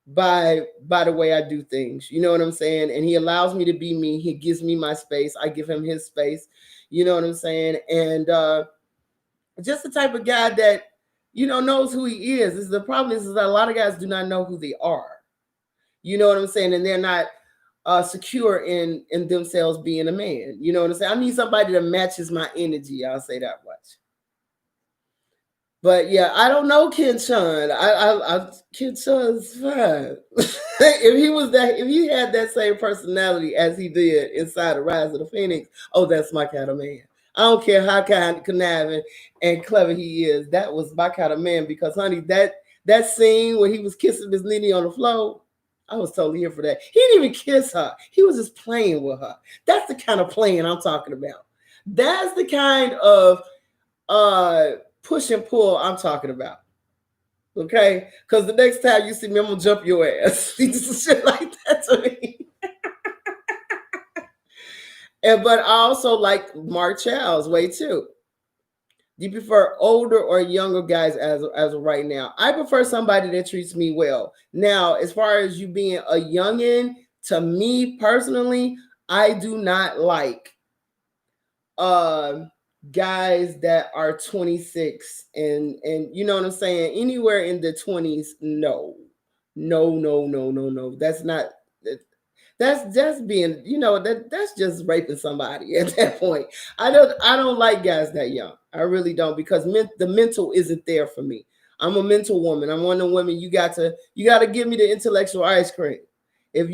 S1: by the way I do things. You know what I'm saying? And he allows me to be me. He gives me my space. I give him his space. You know what I'm saying? And just the type of guy that, knows who he is. The problem is that a lot of guys do not know who they are. You know what I'm saying? And they're not secure in themselves being a man. You know what I'm saying? I need somebody that matches my energy. I'll say that much. But yeah, I don't know Ken Chun. Ken Chun's fine. if he had that same personality as he did inside the Rise of the Phoenix, oh, that's my kind of man. I don't care how kind, conniving, and clever he is. That was my kind of man because, honey, that scene where he was kissing Miss Nene on the floor, I was totally here for that. He didn't even kiss her. He was just playing with her. That's the kind of playing I'm talking about. That's the kind of push and pull I'm talking about. Okay? Because the next time you see me, I'm gonna jump your ass. Shit like that to me. But I also like Mark Child's way too. Do you prefer older or younger guys as of right now? I prefer somebody that treats me well. Now, as far as you being a youngin, to me personally, I do not like uh guys that are 26 and you know what I'm saying, anywhere in the 20s. No, no, no, no, no, no. That's not that's just being, that's just raping somebody at that point. I don't like guys that young. I really don't, because the mental isn't there for me. I'm a mental woman. I'm one of the women you got to give me the intellectual ice cream. If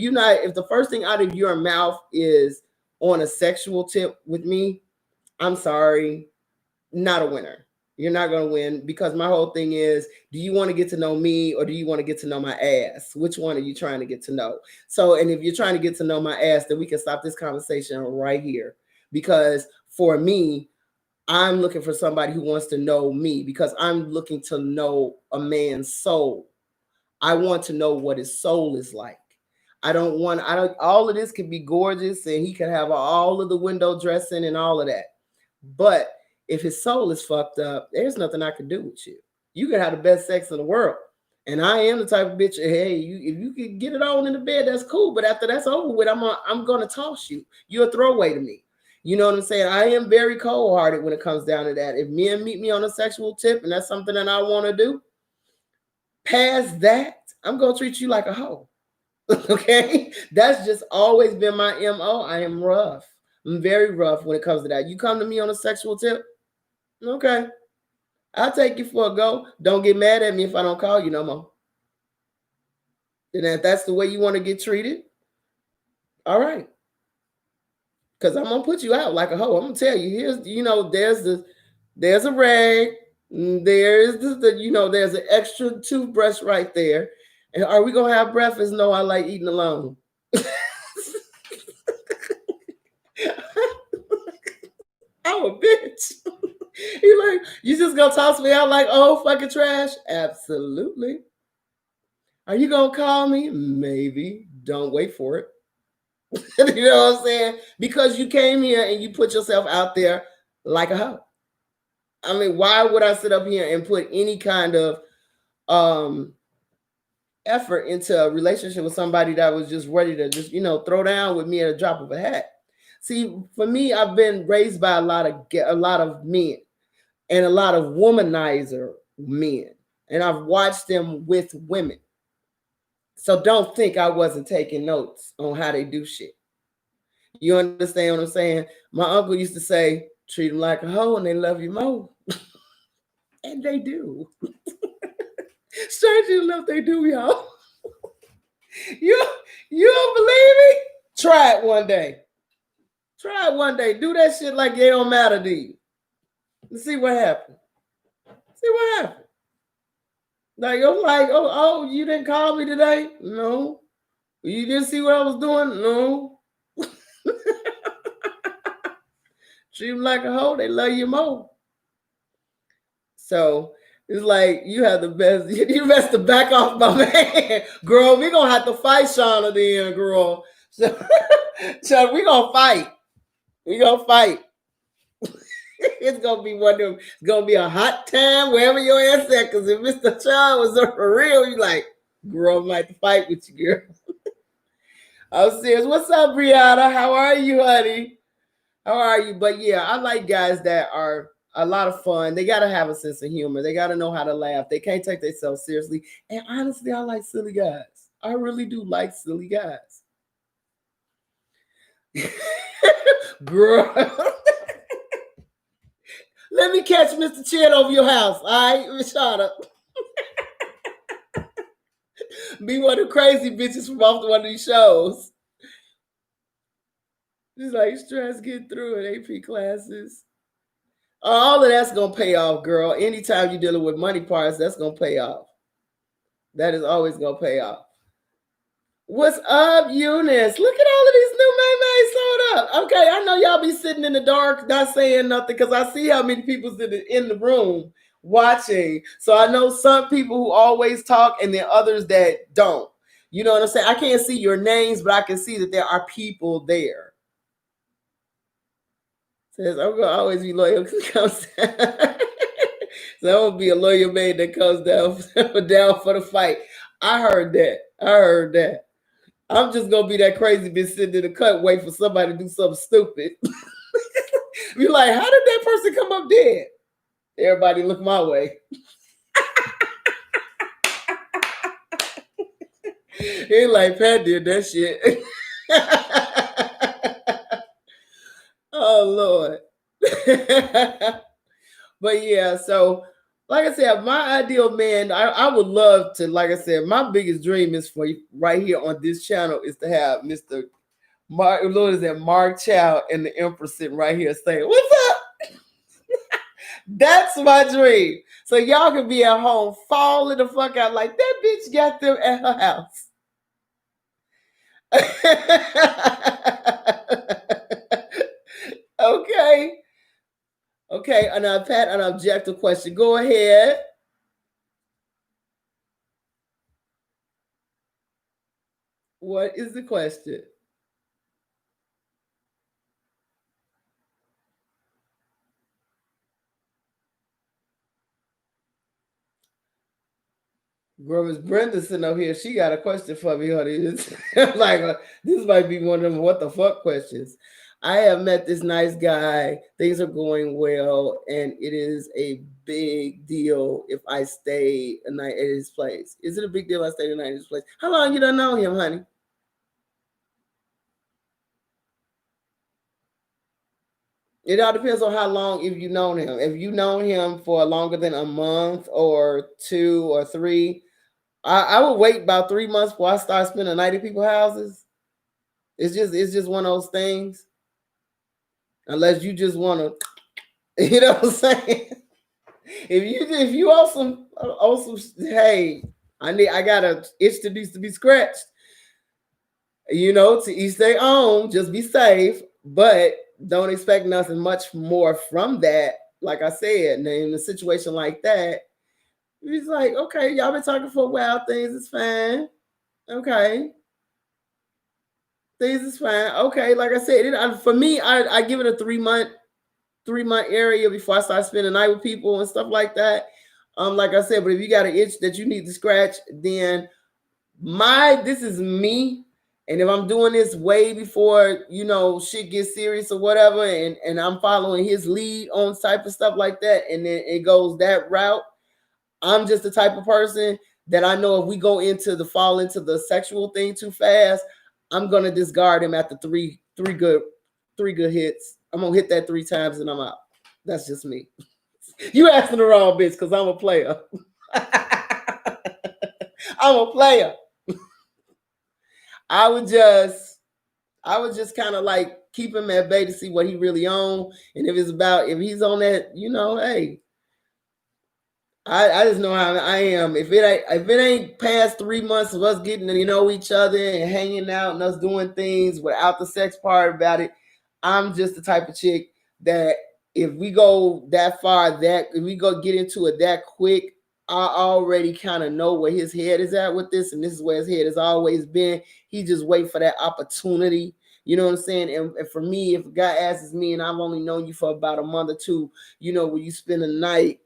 S1: the first thing out of your mouth is on a sexual tip with me, I'm sorry, not a winner. You're not going to win, because my whole thing is, do you want to get to know me or do you want to get to know my ass? Which one are you trying to get to know? So, and if you're trying to get to know my ass, then we can stop this conversation right here. Because for me, I'm looking for somebody who wants to know me, because I'm looking to know a man's soul. I want to know what his soul is like. All of this can be gorgeous and he can have all of the window dressing and all of that. But if his soul is fucked up, there's nothing I can do with you. You can have the best sex in the world. And I am the type of bitch, hey, if you can get it on in the bed, that's cool. But after that's over with, I'm gonna toss you. You're a throwaway to me. You know what I'm saying? I am very cold-hearted when it comes down to that. If men meet me on a sexual tip and that's something that I want to do, past that, I'm gonna treat you like a hoe. Okay? That's just always been my MO. I am rough. I'm very rough when it comes to that. You come to me on a sexual tip, okay, I'll take you for a go. Don't get mad at me if I don't call you no more. And if that's the way you want to get treated, all right. Because I'm gonna put you out like a hoe. I'm gonna tell you, there's a rag, there's there's an extra toothbrush right there. And are we gonna have breakfast? No, I like eating alone. I'm a bitch. You like, you just gonna toss me out like old fucking trash? Absolutely. Are you gonna call me? Maybe. Don't wait for it. You know what I'm saying? Because you came here and you put yourself out there like a hoe. I mean, why would I sit up here and put any kind of um effort into a relationship with somebody that was just ready to just, throw down with me at a drop of a hat? See, for me, I've been raised by a lot of men and a lot of womanizer men, and I've watched them with women. So don't think I wasn't taking notes on how they do shit. You understand what I'm saying? My uncle used to say, treat them like a hoe and they love you more. And they do. Strangely enough, they do, y'all. You, you don't believe me? Try it one day. Try it one day. Do that shit like they don't matter to you. Let's see what happens. See what happens. Like, I'm like, oh, you didn't call me today? No. You didn't see what I was doing? No. Treat them like a hoe, they love you more. So it's like, you have the best. You best to back off my man. Girl, we're going to have to fight Shauna then, girl. So we're going to fight. We're going to fight. It's gonna be one of them. It's gonna be a hot time wherever your ass at. Because if Mr. Child was there for real, you like, girl, I might fight with you, girl. I'm serious. What's up, Brianna? How are you, honey? How are you? But yeah, I like guys that are a lot of fun. They gotta have a sense of humor. They gotta know how to laugh. They can't take themselves seriously. And honestly, I like silly guys. I really do like silly guys. Girl. Let me catch Mr. Chin over your house. All right, shut up. Be one of the crazy bitches from off one of these shows. Just like stress, get through it. AP classes. All of that's gonna pay off, girl. Anytime you're dealing with money parts, that's gonna pay off. That is always gonna pay off. What's up, Eunice? Look at all of these new maymays sold up. Okay, I know y'all be sitting in the dark, not saying nothing, because I see how many people's in the room watching. So I know some people who always talk, and then others that don't. You know what I'm saying? I can't see your names, but I can see that there are people there. Says I'm gonna always be loyal because it comes down. So I'm gonna be a loyal man that comes down for the fight. I heard that. I'm just gonna be that crazy bitch sitting in the cut, wait for somebody to do something stupid. Be like, how did that person come up dead? Everybody look my way. He like, Pat did that shit. Oh Lord. But yeah, so like I said, my ideal man, I would love to, like I said, my biggest dream is for right here on this channel is to have Mr. Mark, Lord, is that Mark Chow and the Empress sitting right here saying, "What's up?" That's my dream. So y'all can be at home, falling the fuck out like that bitch got them at her house. Okay. Okay, and Pat, an objective question. Go ahead. What is the question? Girl, Miss Brenda sitting over here. She got a question for me, honey. It's like this might be one of them what the fuck questions. I have met this nice guy. Things are going well, and it is a big deal if I stay a night at his place. Is it a big deal if I stay a night at his place? How long you don't know him, honey? It all depends on how long if you known him. If you known him for longer than a month or 2 or 3, I would wait about 3 months before I start spending the night at people's houses. It's just one of those things. Unless you just want to, you know what I'm saying? If you awesome, hey, I got a itch that needs to be scratched. You know, to each their own. Just be safe, but don't expect nothing much more from that. Like I said, in a situation like that, he's like, okay, y'all been talking for a while. Things is fine. Okay, things is fine. Okay, like I said, for me, I give it a 3 month area before I start spending the night with people and stuff like that. Like I said, but if you got an itch that you need to scratch, then this is me. And if I'm doing this way before, shit gets serious or whatever, and I'm following his lead on type of stuff like that, and then it goes that route, I'm just the type of person that I know if we go fall into the sexual thing too fast, I'm gonna discard him after three good hits. I'm gonna hit that 3 times and I'm out. That's just me. You asking the wrong bitch because I'm a player. I'm a player. I would just kind of like keep him at bay to see what he really on. And if he's on that, hey, I just know how I am. If it ain't past 3 months of us getting to know each other and hanging out and us doing things without the sex part about it, I'm just the type of chick that if we go that far, if we go get into it that quick, I already kind of know where his head is at with this, and this is where his head has always been. He just wait for that opportunity. You know what I'm saying? And for me, if a guy asks me, and I've only known you for about a month or two, when you spend a night.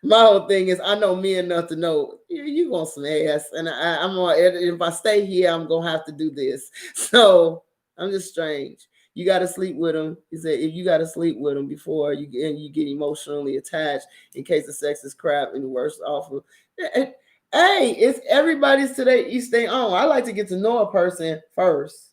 S1: My whole thing is I know me enough to know you want some ass, and I'm gonna. If I stay here, I'm gonna have to do this. So I'm just strange. You got to sleep with him. He said if you got to sleep with him before you get emotionally attached in case the sex is crap and the worst awful. Hey, it's everybody's today each their own. I like to get to know a person first.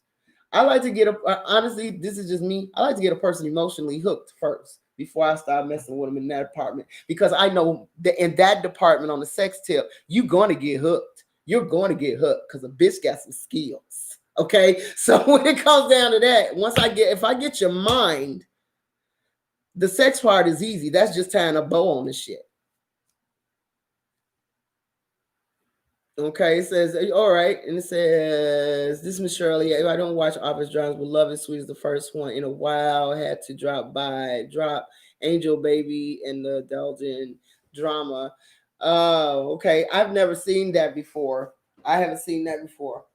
S1: I like to get honestly, this is just me. I like to get a person emotionally hooked first. before I start messing with them in that department. Because I know that in that department on the sex tip, you're going to get hooked. You're going to get hooked because a bitch got some skills. Okay. So when it comes down to that, if I get your mind, the sex part is easy. That's just tying a bow on the shit. Okay, it says, all right, and it says, this is Miss Shirley. I don't watch Office Dramas, but Love is Sweet is the first one in a while. Had to drop Angel Baby and the Dalton drama. Okay, I've never seen that before. I haven't seen that before.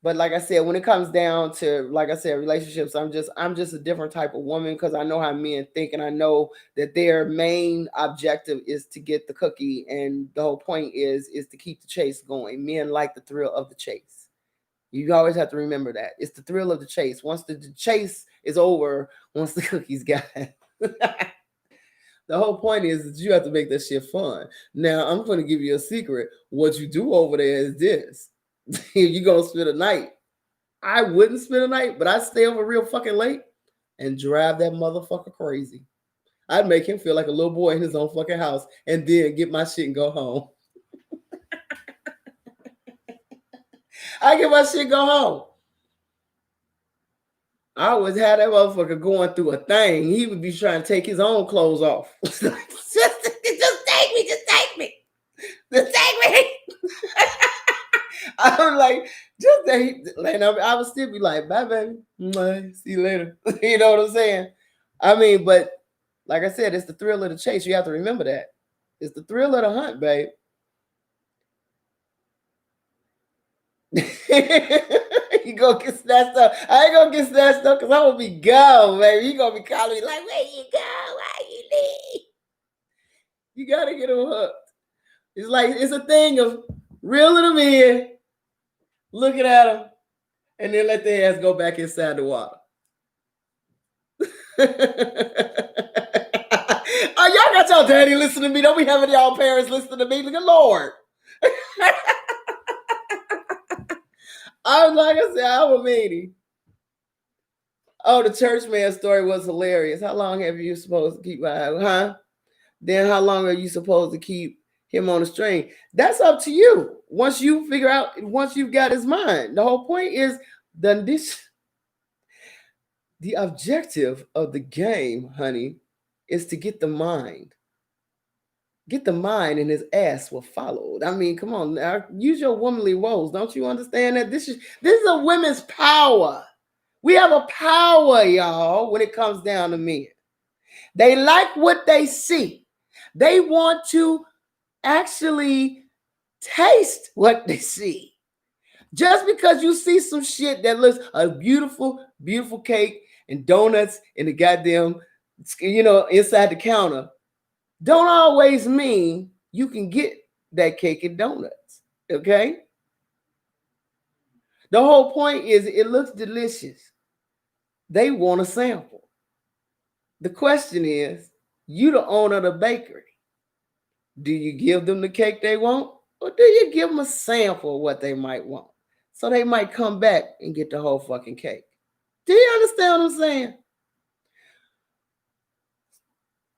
S1: But like I said, when it comes down to, like I said, relationships, I'm just a different type of woman because I know how men think, and I know that their main objective is to get the cookie, and the whole point is to keep the chase going. Men like the thrill of the chase. You always have to remember that. It's the thrill of the chase. Once the chase is over, once the cookies got the whole point is that you have to make that shit fun. Now, I'm going to give you a secret. What you do over there is this. You're going to spend a night. I wouldn't spend a night, but I'd stay over real fucking late and drive that motherfucker crazy. I'd make him feel like a little boy in his own fucking house and then get my shit and go home. I get my shit and go home. I always had that motherfucker going through a thing. He would be trying to take his own clothes off. just take me, just take me. Just take me. I was like, just that. I would still be like, bye, baby. See you later. You know what I'm saying? I mean, but like I said, it's the thrill of the chase. You have to remember that. It's the thrill of the hunt, babe. You go get snatched up. I ain't gonna get snatched up because I'm gonna be gone, baby. You gonna be calling me like, where you go? Why you leave? You gotta get them hooked. It's like it's a thing of reeling them in, looking at them, and then let their ass go back inside the water. Oh, y'all got y'all daddy listen to me. Don't be having y'all parents listen to me. Look at Lord. I was like I said, I'm a meanie. Oh, the church man story was hilarious. How long have you supposed to keep huh? Then how long are you supposed to keep him on the string? That's up to you. Once you figure out, once you've got his mind. The whole point is the objective of the game, honey, is to get the mind. Get the mind and his ass will follow. I mean, come on now. Use your womanly woes. Don't you understand that? This is a women's power. We have a power, y'all, when it comes down to men. They like what they see. They want to actually taste what they see. Just because you see some shit that looks a beautiful, beautiful cake and donuts in the goddamn, inside the counter, don't always mean you can get that cake and donuts. Okay? The whole point is it looks delicious. They want a sample. The question is, you the owner of the bakery. Do you give them the cake they want? Or do you give them a sample of what they might want? So they might come back and get the whole fucking cake. Do you understand what I'm saying?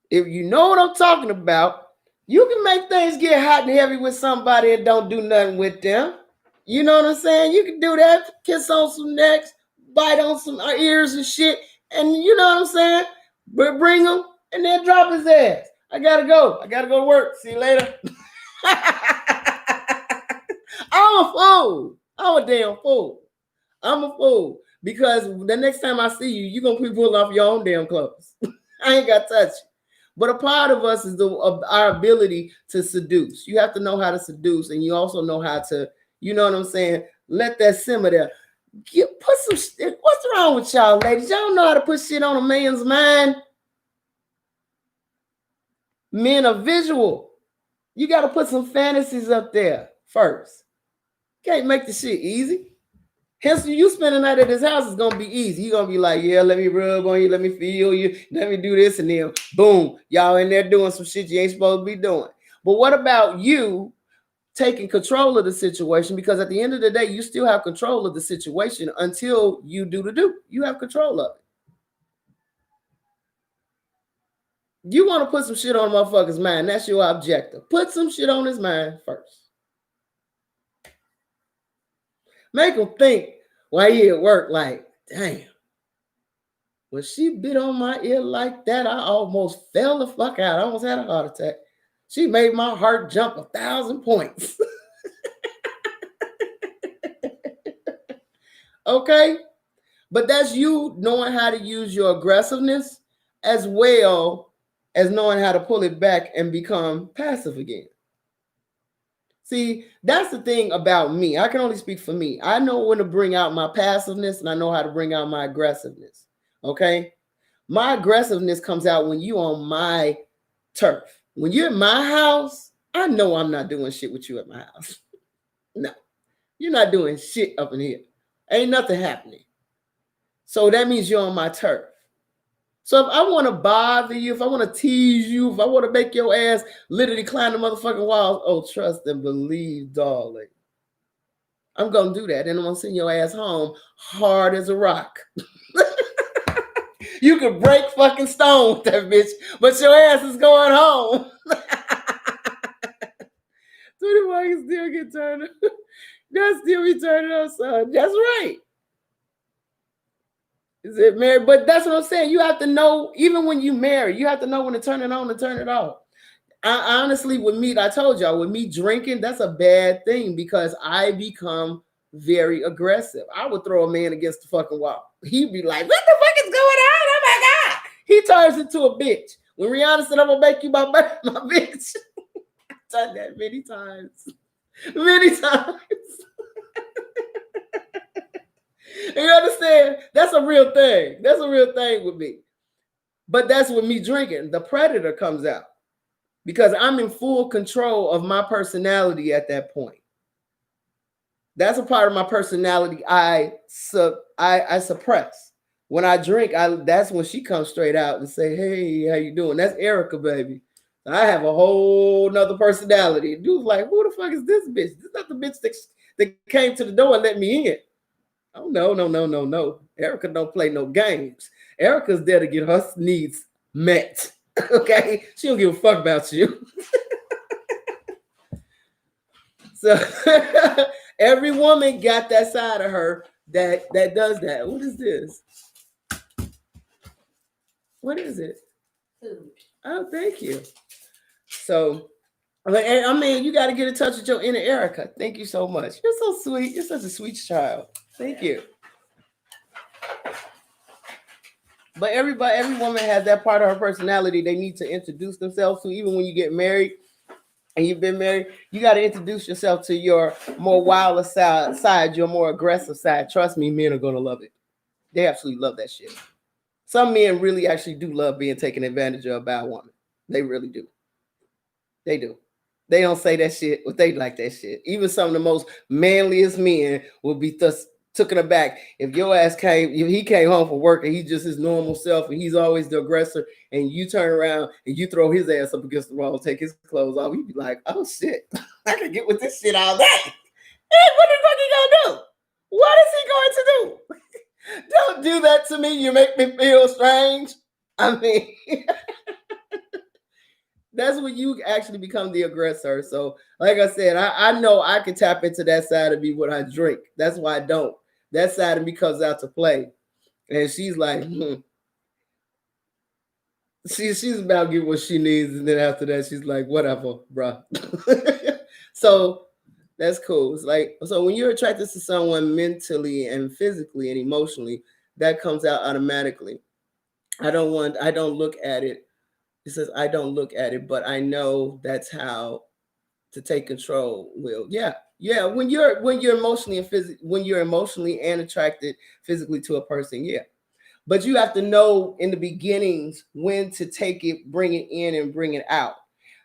S1: If you know what I'm talking about, you can make things get hot and heavy with somebody and don't do nothing with them. You know what I'm saying? You can do that, kiss on some necks, bite on some ears and shit, and you know what I'm saying? But bring him and then drop his ass. I gotta go. I gotta go to work. See you later. I'm a fool. I'm a damn fool. I'm a fool. Because the next time I see you, you're going to be pulling off your own damn clothes. I ain't got to touch you. But a part of us is our ability to seduce. You have to know how to seduce, and you also know how to, you know what I'm saying, let that simmer there. What's wrong with y'all, ladies? Y'all don't know how to put shit on a man's mind. Men are visual. You got to put some fantasies up there first. Can't make the shit easy. Hence, you spend the night at his house is gonna be easy. You're gonna be like, yeah, let me rub on you, let me feel you, let me do this, and then boom, y'all in there doing some shit you ain't supposed to be doing. But what about you taking control of the situation? Because at the end of the day, you still have control of the situation until you do the do. You have control of it. You want to put some shit on a motherfucker's mind. That's your objective. Put some shit on his mind first. Make him think while he at work like, damn, when she bit on my ear like that, I almost fell the fuck out. I almost had a heart attack. She made my heart jump 1,000 points. Okay? But that's you knowing how to use your aggressiveness as well as knowing how to pull it back and become passive again. See, that's the thing about me. I can only speak for me. I know when to bring out my passiveness and I know how to bring out my aggressiveness. Okay? My aggressiveness comes out when you on my turf. When you're at my house, I know I'm not doing shit with you at my house. No, you're not doing shit up in here. Ain't nothing happening. So that means you're on my turf. So if I want to bother you, if I want to tease you, if I want to make your ass literally climb the motherfucking walls, oh, trust and believe, darling. I'm going to do that. And I'm going to send your ass home hard as a rock. You can break fucking stone with that bitch, but your ass is going home. 21 can still get turned up. That still be turning up, son. That's right. Is it married? But that's what I'm saying. You have to know, even when you marry, you have to know when to turn it on and turn it off. I honestly, with me, I told y'all, with me drinking, that's a bad thing because I become very aggressive. I would throw a man against the fucking wall. He'd be like, what the fuck is going on? Oh my God. He turns into a bitch. When Rihanna said, I'm going to make you my bitch. I've done that many times. Many times. You understand? That's a real thing. That's a real thing with me. But that's with me drinking. The predator comes out because I'm in full control of my personality at that point. That's a part of my personality I suppress. When I drink, that's when she comes straight out and say, hey, how you doing? That's Erica, baby. I have a whole nother personality. Dude's like, who the fuck is this bitch? This is not the bitch that came to the door and let me in. Oh, no. Erica don't play no games. Erica's there to get her needs met. Okay? She don't give a fuck about you. So every woman got that side of her that does that. What is this? What is it? Food. Oh, thank you. So, I mean, you got to get in touch with your inner Erica. Thank you so much. You're so sweet. You're such a sweet child. Thank you. But every woman has that part of her personality they need to introduce themselves to. Even when you get married and you've been married, you got to introduce yourself to your more wilder side, your more aggressive side. Trust me, men are going to love it. They absolutely love that shit. Some men really actually do love being taken advantage of by a woman. They really do. They do. They don't say that shit, but they like that shit. Even some of the most manliest men will be taken aback if your ass he came home from work and he's just his normal self and he's always the aggressor and you turn around and you throw his ass up against the wall and take his clothes off. He'd be like, oh shit, I can get with this shit all day. Hey, what the fuck he gonna do? What is he going to do? Don't do that to me. You make me feel strange. I mean, that's when you actually become the aggressor. So, like I said, I know I can tap into that side of me when I drink. That's why I don't. That side of me comes out to play. And she's like, She's about to get what she needs. And then after that, she's like, whatever, bro. So that's cool. It's like, so when you're attracted to someone mentally and physically and emotionally, that comes out automatically. I don't look at it. It says, I don't look at it, but I know that's how to take control. Will. Yeah. When you're emotionally and when you're emotionally and attracted physically to a person, yeah. But you have to know in the beginnings when to take it, bring it in, and bring it out.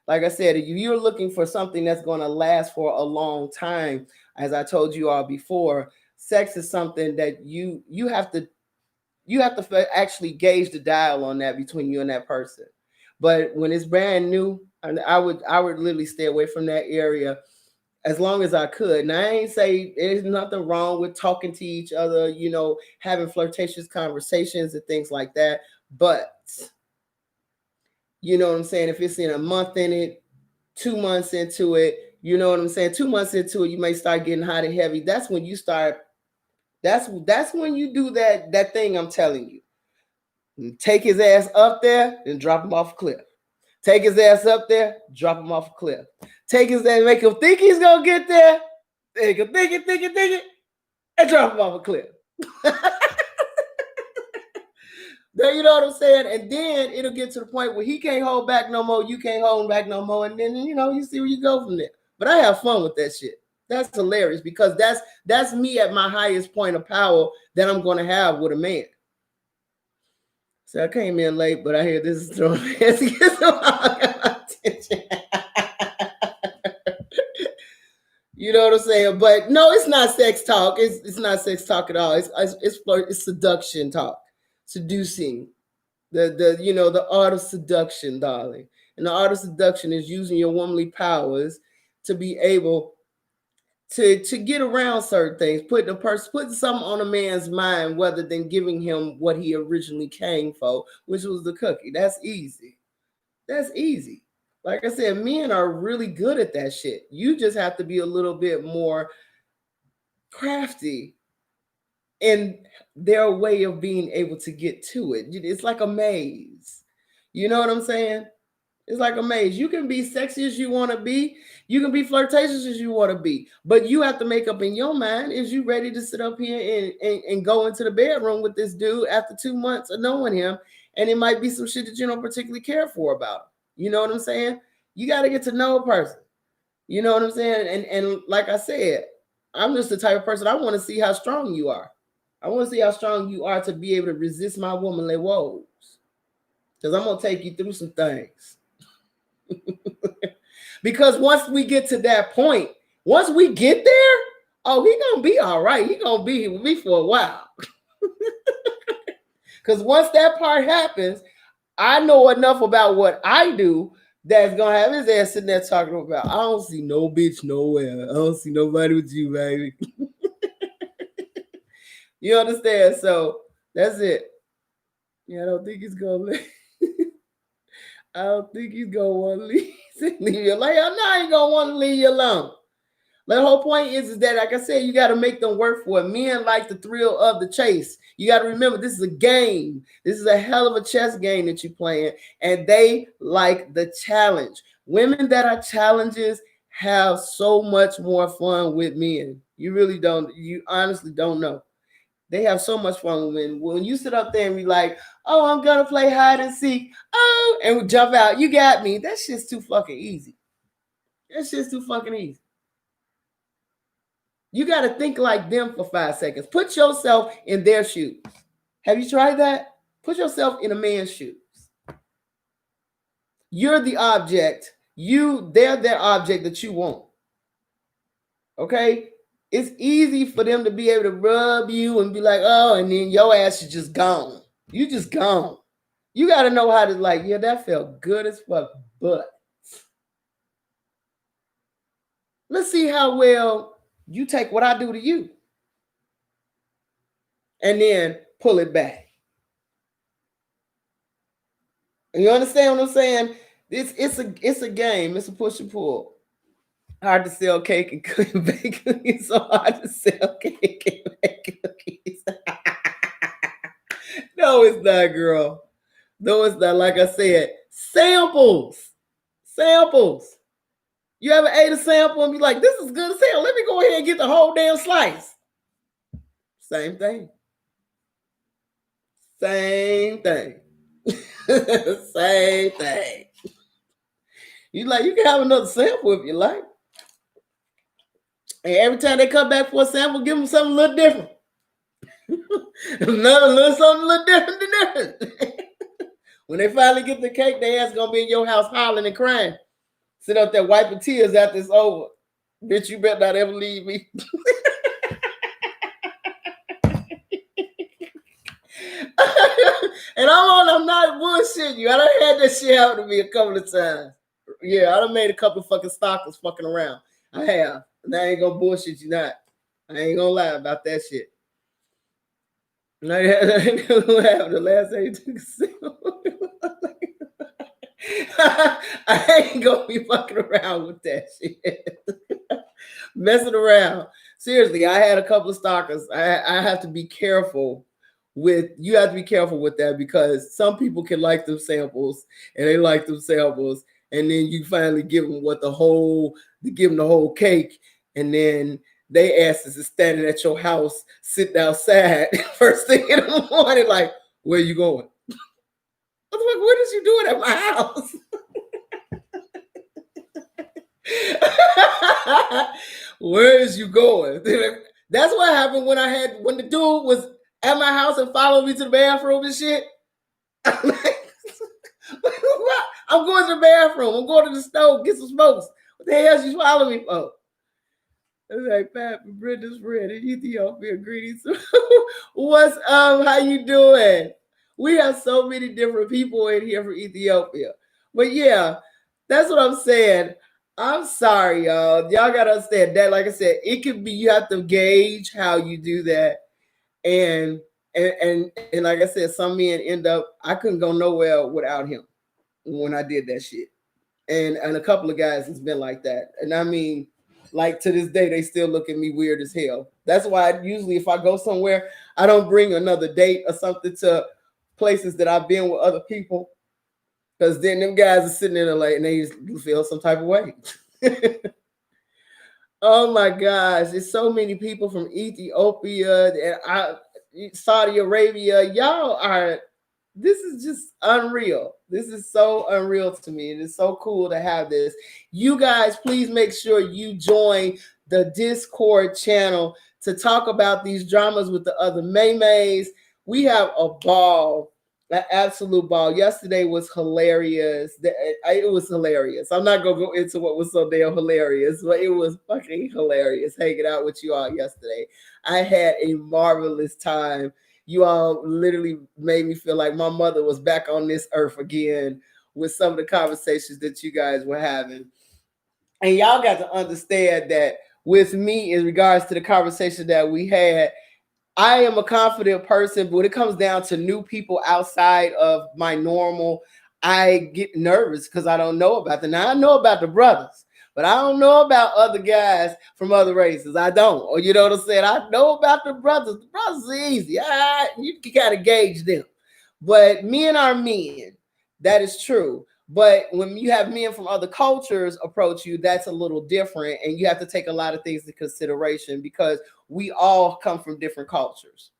S1: Like I said, if you're looking for something that's going to last for a long time, as I told you all before, sex is something that you have to actually gauge the dial on that between you and that person. But when it's brand new, I would literally stay away from that area as long as I could. Now, I ain't say there's nothing wrong with talking to each other, having flirtatious conversations and things like that. But You know what I'm saying? If it's in a month in it, 2 months into it, you know what I'm saying? 2 months into it, you may start getting hot and heavy. That's when you start. That's when you do that thing I'm telling you. Take his ass up there and drop him off a cliff. Take his ass up there, drop him off a cliff. Take his ass, make him think he's gonna get there. Make him think it, and drop him off a cliff. You know what I'm saying? And then it'll get to the point where he can't hold back no more. You can't hold him back no more. And then you see where you go from there. But I have fun with that shit. That's hilarious because that's me at my highest point of power that I'm gonna have with a man. So I came in late, but I hear this is throwing my hands against my attention. You know what I'm saying? But no, it's not sex talk. It's not sex talk at all. It's seduction talk, seducing. The art of seduction, darling. And the art of seduction is using your womanly powers to be able to get around certain things, putting something on a man's mind rather than giving him what he originally came for, which was the cookie. That's easy. That's easy. Like I said, men are really good at that shit. You just have to be a little bit more crafty in their way of being able to get to it. It's like a maze. You know what I'm saying? It's like a maze. You can be sexy as you want to be. You can be flirtatious as you want to be. But you have to make up in your mind, is you ready to sit up here and go into the bedroom with this dude after 2 months of knowing him? And it might be some shit that you don't particularly care for about him. You know what I'm saying? You got to get to know a person. You know what I'm saying? And like I said, I'm just the type of person, I want to see how strong you are. I want to see how strong you are to be able to resist my womanly woes. Because I'm going to take you through some things. Because once we get to that point, once we get there, oh, he going to be all right. He going to be here with me for a while. Because once that part happens, I know enough about what I do that's going to have his ass sitting there talking about, I don't see no bitch nowhere. I don't see nobody with you, baby. You understand? So that's it. Yeah, I don't think he's going to I don't think he's going to want to leave you alone. I ain't going to want to leave you alone. The whole point is that, like I said, you got to make them work for it. Men like the thrill of the chase. You got to remember, this is a game. This is a hell of a chess game that you're playing, and they like the challenge. Women that are challenges have so much more fun with men. You honestly don't know. They have so much fun when you sit up there and be like, oh, I'm going to play hide and seek. Oh, and we jump out. You got me. That shit's too fucking easy. That shit's too fucking easy. You got to think like them for 5 seconds. Put yourself in their shoes. Have you tried that? Put yourself in a man's shoes. You're the object. They're their object that you want. Okay? It's easy for them to be able to rub you and be like, oh, and then your ass is just gone. You just gone. You got to know how to yeah, that felt good as fuck, but let's see how well you take what I do to you and then pull it back. You understand what I'm saying? It's a game. It's a push and pull. Hard to sell cake and bake cookies. So hard to sell cake and bake cookies. No, it's not, girl. No, it's not. Like I said, samples. You ever ate a sample and be like, this is good as hell. Let me go ahead and get the whole damn slice. Same thing. Same thing. You can have another sample if you like. And every time they come back for a sample, give them something a little different. Something a little different. When they finally get the cake, their ass gonna be in your house hollering and crying. Sit up there wiping tears after it's over. Bitch, you better not ever leave me. And I'm not bullshitting you. I done had that shit happen to me a couple of times. Yeah, I done made a couple of fucking stalkers fucking around. I have. And I ain't gonna bullshit you not. I ain't gonna lie about that shit. What happened the last time you took a sample? I ain't gonna be fucking around with that shit. Messing around. Seriously, I had a couple of stalkers. I have to be careful with you have to be careful with that because some people can like them samples and they like them samples, and then you finally give them give them the whole cake, and then they asses is standing at your house, sitting outside first thing in the morning, like, where you going? I was like, what is you doing at my house? Where is you going? That's what happened when the dude was at my house and followed me to the bathroom and shit. I'm like, I'm going to the bathroom. I'm going to the stove, get some smokes. What the hell you following me for? I was like, Pat, Brenda's friend in Ethiopia, greetings. What's up? How you doing? We have so many different people in here from Ethiopia. But yeah, that's what I'm saying. I'm sorry, y'all. Y'all gotta understand that. Like I said, it could be you have to gauge how you do that, and and like I said, some men end up. I couldn't go nowhere without him when I did that shit, and a couple of guys it's been like that, and I mean, like to this day, they still look at me weird as hell. That's why usually if I go somewhere, I don't bring another date or something to places that I've been with other people. Because then them guys are sitting there like, and they just feel some type of way. Oh my gosh, there's so many people from Ethiopia and Saudi Arabia. Y'all are, this is just unreal. This is so unreal to me. It is so cool to have this. You guys, please make sure you join the Discord channel to talk about these dramas with the other Maymays. We have a ball. An absolute ball. Yesterday was hilarious. It was hilarious. I'm not gonna go into what was so damn hilarious, but it was fucking hilarious hanging out with you all yesterday. I had a marvelous time. You all literally made me feel like my mother was back on this earth again with some of the conversations that you guys were having. And y'all got to understand that with me, in regards to the conversation that we had, I am a confident person, but when it comes down to new people outside of my normal, I get nervous because I don't know about them. Now I know about the brothers, but I don't know about other guys from other races. I don't. Or you know what I'm saying? I know about the brothers. The brothers are easy. You can kind of gauge them. But men are men. That is true. But when you have men from other cultures approach you, that's a little different. And you have to take a lot of things into consideration because we all come from different cultures.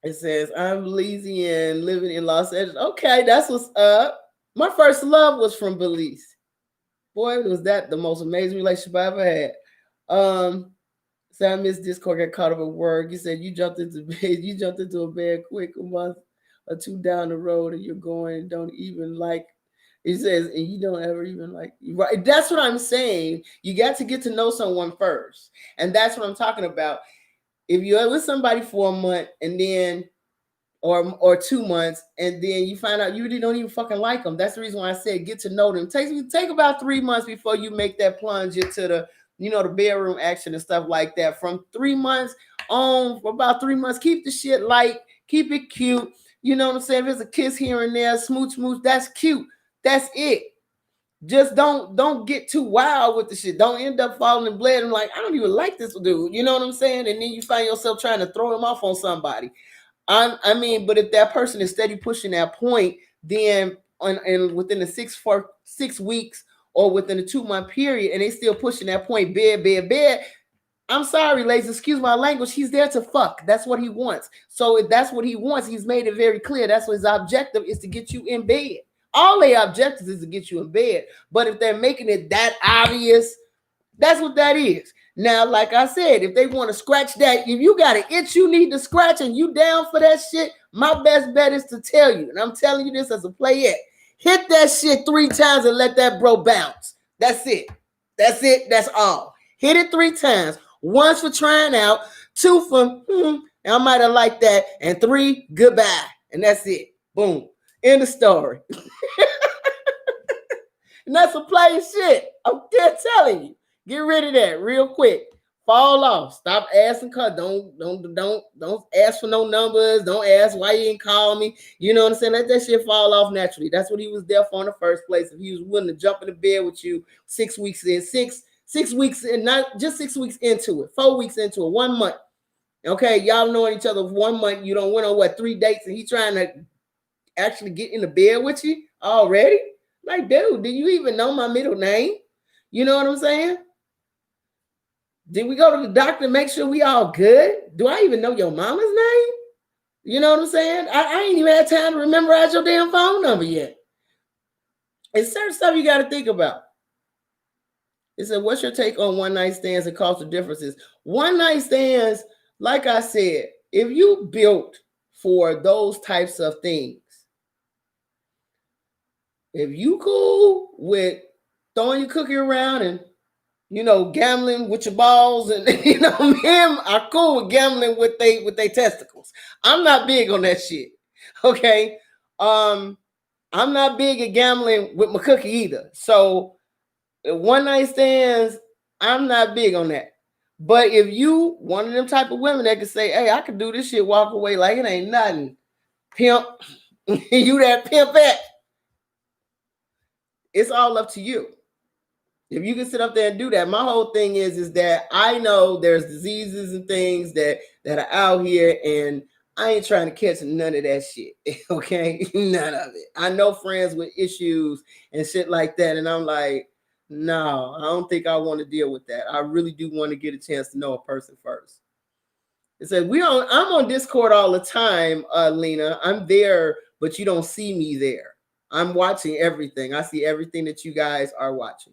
S1: It says, I'm Belizean, living in Los Angeles. Okay, that's what's up. My first love was from Belize. Boy, was that the most amazing relationship I ever had. So I missed Discord, got caught up at work. You said you jumped into a bed quick a month or two down the road and you're going, don't even like. It says, and you don't ever even like, right? That's what I'm saying. You got to get to know someone first. And that's what I'm talking about. If you're with somebody for a month and then, or 2 months, and then you find out you really don't even fucking like them. That's the reason why I said get to know them. Take about 3 months before you make that plunge into the, the bedroom action and stuff like that. From 3 months on, for about 3 months, keep the shit light, keep it cute. You know what I'm saying? If there's a kiss here and there, smooch, that's cute. That's it. Just don't get too wild with the shit. Don't end up falling in blood and like, I don't even like this dude. You know what I'm saying? And then you find yourself trying to throw him off on somebody. I mean, but if that person is steady pushing that point, then and within the 6 weeks or within a 2-month period, and they still pushing that point, bed. I'm sorry, ladies, excuse my language. He's there to fuck. That's what he wants. So if that's what he wants, he's made it very clear. That's what his objective is, to get you in bed. All their objectives is to get you in bed. But if they're making it that obvious, that's what that is. Now, like I said, if they want to scratch that, if you got an itch you need to scratch and you down for that shit, my best bet is to tell you, and I'm telling you this as a playette, hit that shit 3 times and let that bro bounce. That's it. That's all. Hit it 3 times. 1 for trying out, 2 for, I might have liked that, and 3, goodbye. And that's it. Boom. End of story. And that's some plain shit. I'm just telling you. Get rid of that real quick. Fall off. Stop asking. Don't ask for no numbers. Don't ask why you didn't call me. You know what I'm saying? Let that shit fall off naturally. That's what he was there for in the first place. If he was willing to jump in the bed with you 6 weeks in, six weeks in, not just 6 weeks into it, 4 weeks into it, 1 month. Okay, y'all knowing each other for 1 month. You don't went on 3 dates, and he trying to actually get in the bed with you already. Like, dude, do you even know my middle name? You know what I'm saying? Did we go to the doctor and make sure we all good? Do I even know your mama's name? You know what I'm saying? I ain't even had time to memorize your damn phone number yet. It's certain stuff you got to think about. It said, what's your take on one night stands and cultural differences? One night stands, like I said, if you built for those types of things, if you cool with throwing your cookie around and gambling with your balls, and men are cool with gambling with they testicles. I'm not big on that shit. Okay. I'm not big at gambling with my cookie either. So one night stands, I'm not big on that. But if you one of them type of women that can say, hey, I can do this shit, walk away like it ain't nothing, pimp, you that pimp at, it's all up to you. If you can sit up there and do that, my whole thing is that I know there's diseases and things that are out here, and I ain't trying to catch none of that shit. Okay, none of it. I know friends with issues and shit like that, and I'm like, no, I don't think I want to deal with that. I really do want to get a chance to know a person first. It said I'm on Discord all the time, Lena. I'm there, but you don't see me there. I'm watching everything. I see everything that you guys are watching.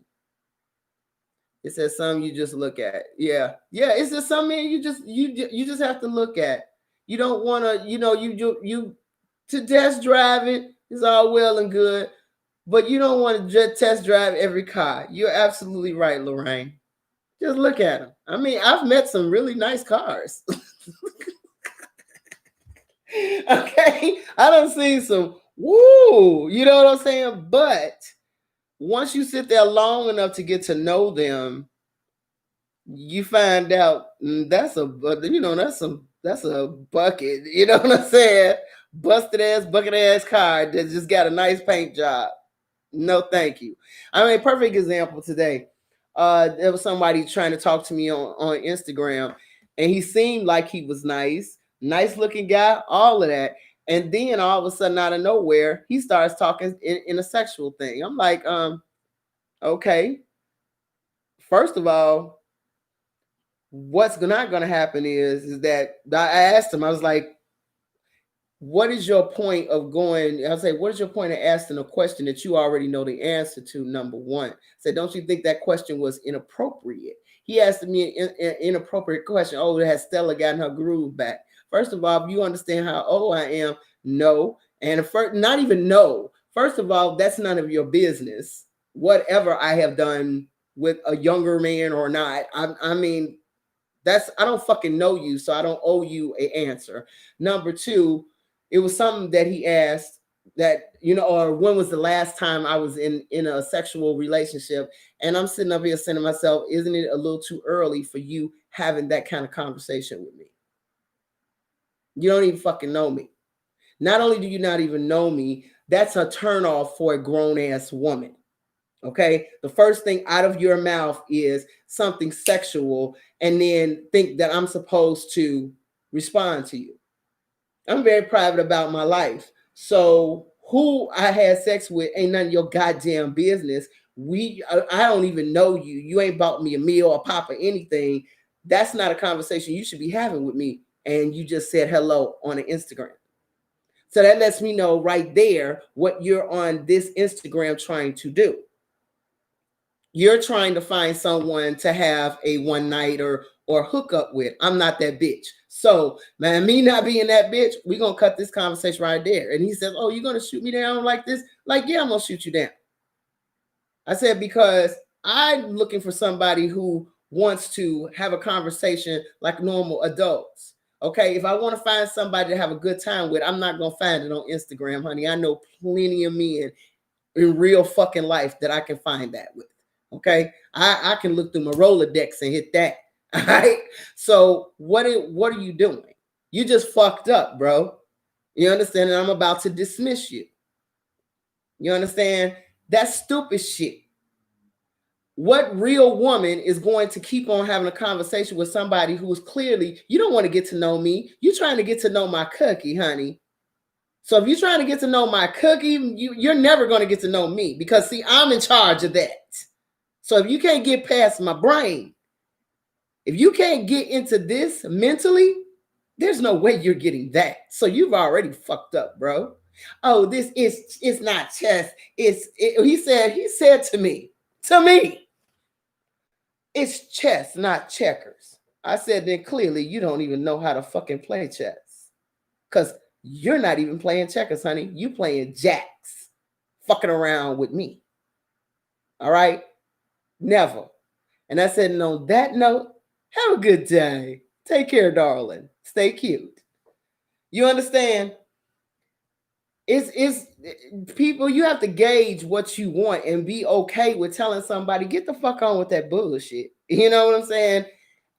S1: It says some you just look at. Yeah. It's just something you just have to look at. You don't want to, you to test drive it is all well and good, but you don't want to just test drive every car. You're absolutely right, Lorraine. Just look at them. I mean, I've met some really nice cars. Okay, I done seen some. Woo, you know what I'm saying? But once you sit there long enough to get to know them, you find out that's a bucket. You know what I'm saying? Busted ass, bucket ass car that just got a nice paint job. No, thank you. I mean, perfect example today. There was somebody trying to talk to me on Instagram, and he seemed like he was nice looking guy, all of that. And then all of a sudden, out of nowhere, he starts talking in a sexual thing. I'm like, okay. First of all, what's not going to happen is that I asked him, I was like, what is your point of going? I'll say, what is your point of asking a question that you already know the answer to? Number one, I said, don't you think that question was inappropriate? He asked me an inappropriate question. Oh, has Stella gotten her groove back? First of all, if you understand how old I am, no. And first, not even no. First of all, that's none of your business. Whatever I have done with a younger man or not, I mean, I don't fucking know you, so I don't owe you an answer. Number two, it was something that he asked that, or when was the last time I was in a sexual relationship? And I'm sitting up here saying to myself, isn't it a little too early for you having that kind of conversation with me? You don't even fucking know me. Not only do you not even know me, that's a turnoff for a grown ass woman. Okay, the first thing out of your mouth is something sexual, and then think that I'm supposed to respond to you. I'm very private about my life. So who I had sex with ain't none of your goddamn business. I don't even know you. You ain't bought me a meal or pop or anything. That's not a conversation you should be having with me. And you just said hello on an Instagram. So that lets me know right there what you're on this Instagram trying to do. You're trying to find someone to have a one night or hook up with. I'm not that bitch. So, man, me not being that bitch, we're going to cut this conversation right there. And he says, oh, you're going to shoot me down like this? Like, yeah, I'm going to shoot you down. I said, because I'm looking for somebody who wants to have a conversation like normal adults. Okay, if I want to find somebody to have a good time with, I'm not going to find it on Instagram, honey. I know plenty of men in real fucking life that I can find that with. Okay, I can look through my Rolodex and hit that. All right. So what are you doing? You just fucked up, bro. You understand? And I'm about to dismiss you. You understand? That's stupid shit. What real woman is going to keep on having a conversation with somebody who is clearly, you don't want to get to know me. You're trying to get to know my cookie, honey. So if you're trying to get to know my cookie, you're never going to get to know me because, see, I'm in charge of that. So if you can't get past my brain, if you can't get into this mentally, there's no way you're getting that. So you've already fucked up, bro. Oh, it's not chess. He said to me, it's chess, not checkers. I said, then clearly you don't even know how to fucking play chess. Because you're not even playing checkers, honey. You playing jacks, fucking around with me. All right? Never. And I said, and on that note, have a good day. Take care, darling. Stay cute. You understand? It's people, you have to gauge what you want and be okay with telling somebody, get the fuck on with that bullshit. You know what I'm saying?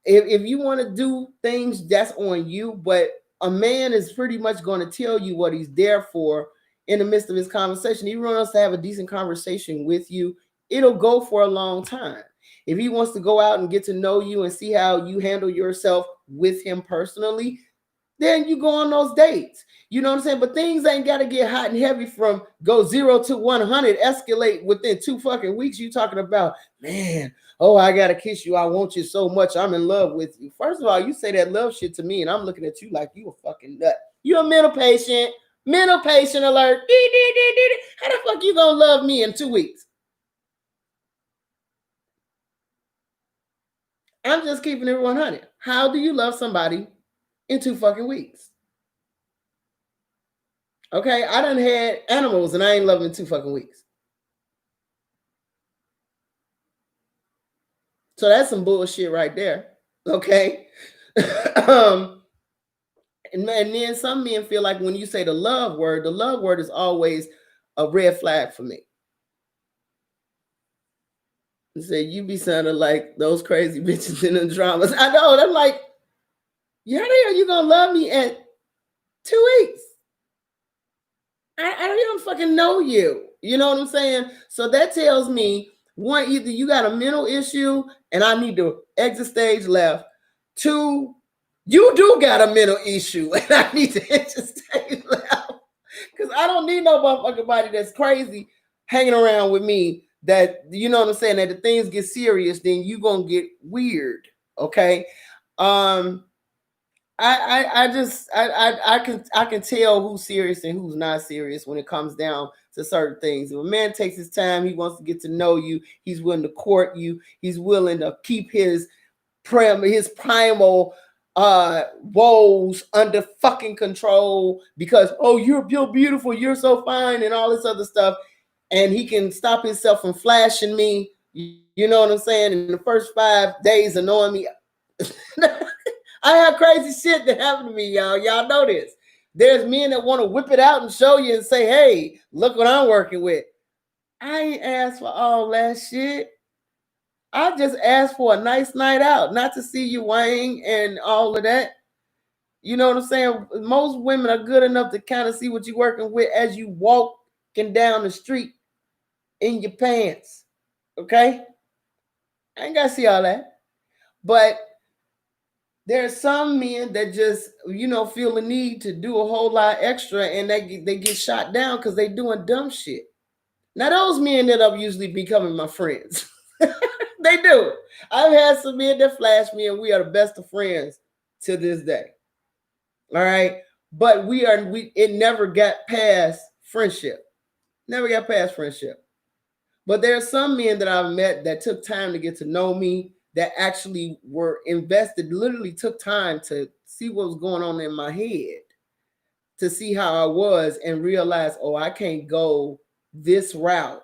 S1: If you want to do things, that's on you. But a man is pretty much going to tell you what he's there for in the midst of his conversation. He wants to have a decent conversation with you. It'll go for a long time. If he wants to go out and get to know you and see how you handle yourself with him personally, then you go on those dates. You know what I'm saying? But things ain't got to get hot and heavy from go 0 to 100, escalate within 2 fucking weeks. You talking about, man, oh, I got to kiss you. I want you so much. I'm in love with you. First of all, you say that love shit to me and I'm looking at you like you a fucking nut. You a mental patient. Mental patient alert. How the fuck you gonna love me in 2 weeks? I'm just keeping it 100. How do you love somebody in 2 fucking weeks? Okay, I done had animals and I ain't loving 2 fucking weeks. So that's some bullshit right there. Okay. And then some men feel like when you say the love word is always a red flag for me. You say you be sounding like those crazy bitches in the dramas. I know. I'm like, yeah, are you gonna love me at 2 weeks? I don't fucking know you. You know what I'm saying? So that tells me, one, either you got a mental issue and I need to exit stage left. 2, you do got a mental issue and I need to exit stage left. Because I don't need no motherfucking body that's crazy hanging around with me. That, you know what I'm saying, that if things get serious, then you gonna get weird. Okay. I can tell who's serious and who's not serious when it comes down to certain things. If a man takes his time, he wants to get to know you, he's willing to court you, he's willing to keep his primal woes under fucking control because, oh, you're beautiful, you're so fine, and all this other stuff, and he can stop himself from flashing me. You know what I'm saying? In the first 5 days of knowing me, I have crazy shit that happened to me, y'all. Y'all know this. There's men that want to whip it out and show you and say, hey, look what I'm working with. I ain't asked for all that shit. I just asked for a nice night out, not to see you whining and all of that. You know what I'm saying? Most women are good enough to kind of see what you're working with as you walking down the street in your pants. Okay? I ain't got to see all that. But there's some men that just, feel the need to do a whole lot extra and they get shot down because they doing dumb shit. Now, those men end up usually becoming my friends. They do. I've had some men that flash me and we are the best of friends to this day. All right. But it never got past friendship. Never got past friendship. But there are some men that I've met that took time to get to know me, that actually were invested, literally took time to see what was going on in my head, to see how I was and realize, oh, I can't go this route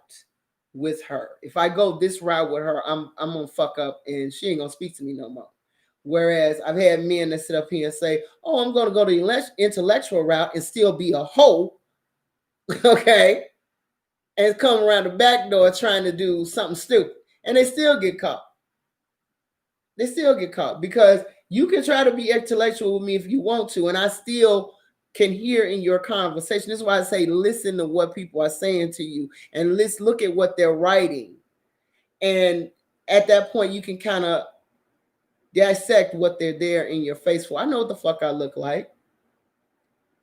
S1: with her. If I go this route with her, I'm gonna fuck up and she ain't gonna speak to me no more. Whereas I've had men that sit up here and say, oh, I'm gonna go the intellectual route and still be a hoe, okay, and come around the back door trying to do something stupid, and they still get caught. They still get caught because you can try to be intellectual with me if you want to, and I still can hear in your conversation. This is why I say listen to what people are saying to you, and let's look at what they're writing. And at that point, you can kind of dissect what they're there in your face for. I know what the fuck I look like.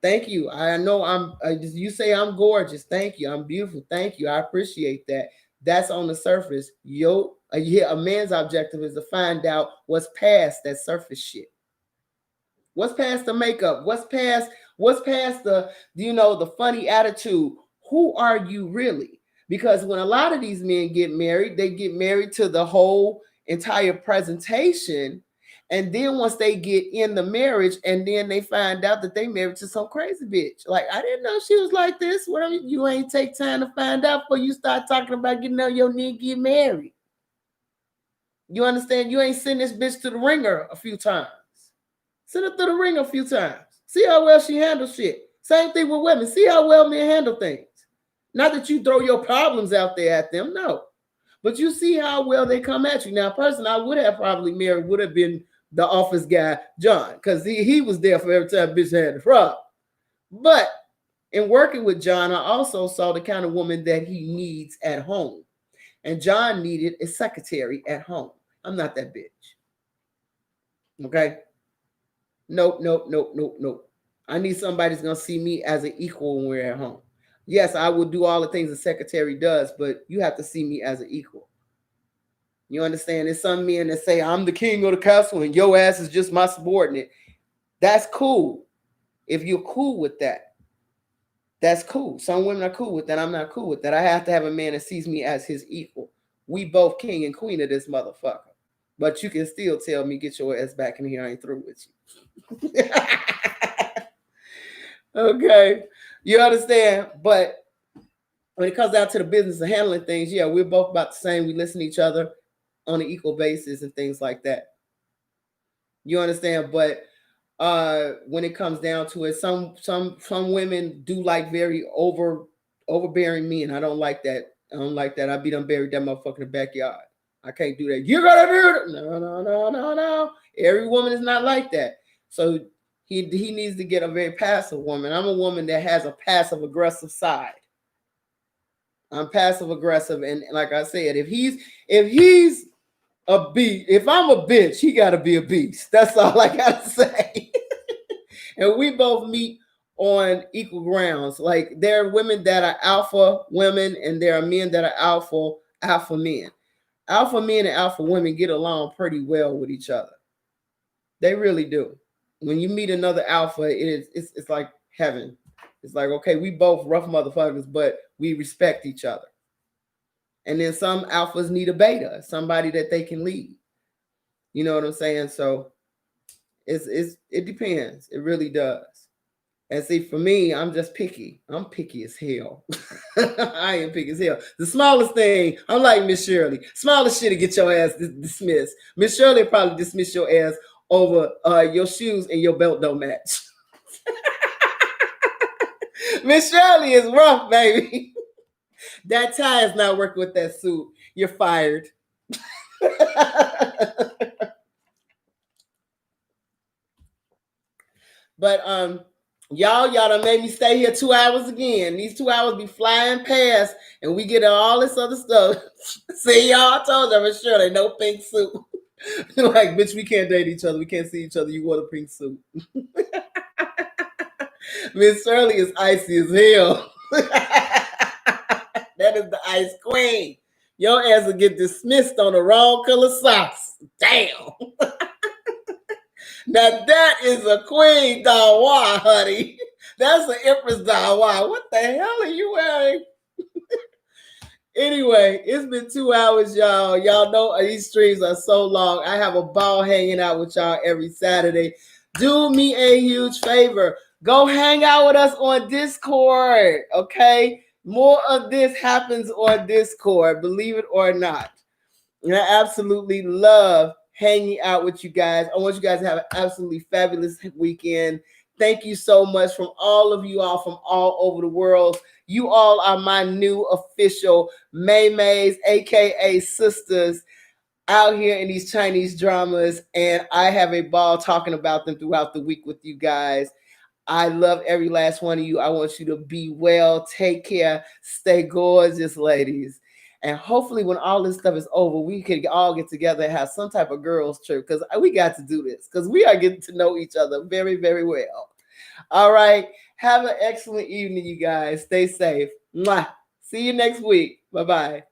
S1: Thank you. I know you say I'm gorgeous. Thank you. I'm beautiful. Thank you. I appreciate that. That's on the surface. A man's objective is to find out what's past that surface shit. What's past the makeup? What's past the funny attitude? Who are you really? Because when a lot of these men get married, they get married to the whole entire presentation. And then once they get in the marriage, and then they find out that they married to some crazy bitch. Like, I didn't know she was like this. What you ain't take time to find out before you start talking about getting on your knee and get married. You understand? You ain't send this bitch to the ringer a few times. Send her through the ringer a few times. See how well she handles shit. Same thing with women. See how well men handle things. Not that you throw your problems out there at them, no. But you see how well they come at you. Now, a person I would have probably married would have been the office guy, John, because he was there for every time bitch had a problem. But in working with John, I also saw the kind of woman that he needs at home. And John needed a secretary at home. I'm not that bitch. Okay? Nope. I need somebody that's going to see me as an equal when we're at home. Yes, I will do all the things a secretary does, but you have to see me as an equal. You understand? There's some men that say, I'm the king of the castle and your ass is just my subordinate. That's cool. If you're cool with that, that's cool. Some women are cool with that. I'm not cool with that. I have to have a man that sees me as his equal. We both king and queen of this motherfucker. But you can still tell me, get your ass back in here. I ain't through with you. Okay. You understand? But when it comes down to the business of handling things, yeah, we're both about the same. We listen to each other on an equal basis and things like that. You understand? But when it comes down to it, some women do like very overbearing men. I don't like that. I be done buried that motherfucker in the backyard. I can't do that. You gotta do it. No. Every woman is not like that. So he needs to get a very passive woman. I'm a woman that has a passive aggressive side. I'm passive aggressive, and like I said, if he's a beast, if I'm a bitch, he gotta be a beast. That's all I gotta say. And we both meet on equal grounds. Like, there are women that are alpha women, and there are men that are alpha men. Alpha men and alpha women get along pretty well with each other. They really do. When you meet another alpha, it's like heaven. It's like, okay, we both rough motherfuckers, but we respect each other. And then some alphas need a beta, somebody that they can lead. You know what I'm saying? So it depends. It really does. And see, for me, I'm just picky. I'm picky as hell. I am picky as hell. The smallest thing, I'm like Miss Shirley. Smallest shit to get your ass dismissed. Miss Shirley will probably dismiss your ass over your shoes and your belt don't match. Miss Shirley is rough, baby. That tie is not working with that suit. You're fired. But y'all done made me stay here 2 hours again. These 2 hours be flying past, and we get all this other stuff. See, y'all, I told you, Miss Shirley, no pink suit. Like, bitch, we can't date each other. We can't see each other. You wore a pink suit. Miss Shirley is icy as hell. That is the ice queen. Your ass will get dismissed on the wrong color socks. Damn. Now that is a queen dawa, honey. That's an empress dawa. What the hell are you wearing? Anyway, it's been 2 hours, y'all. Y'all know these streams are so long. I have a ball hanging out with y'all every Saturday. Do me a huge favor. Go hang out with us on Discord, okay? More of this happens on Discord, believe it or not. And I absolutely love hanging out with you guys. I want you guys to have an absolutely fabulous weekend. Thank you so much from all of you all from all over the world. You all are my new official May-Mays, aka sisters. out here in these Chinese dramas, and I have a ball talking about them throughout the week with you guys. I love every last one of you. I want you to be well, take care, stay gorgeous, ladies. And hopefully, when all this stuff is over, we can all get together and have some type of girls' trip because we got to do this because we are getting to know each other very, very well. All right. Have an excellent evening, you guys. Stay safe. Mwah. See you next week. Bye bye.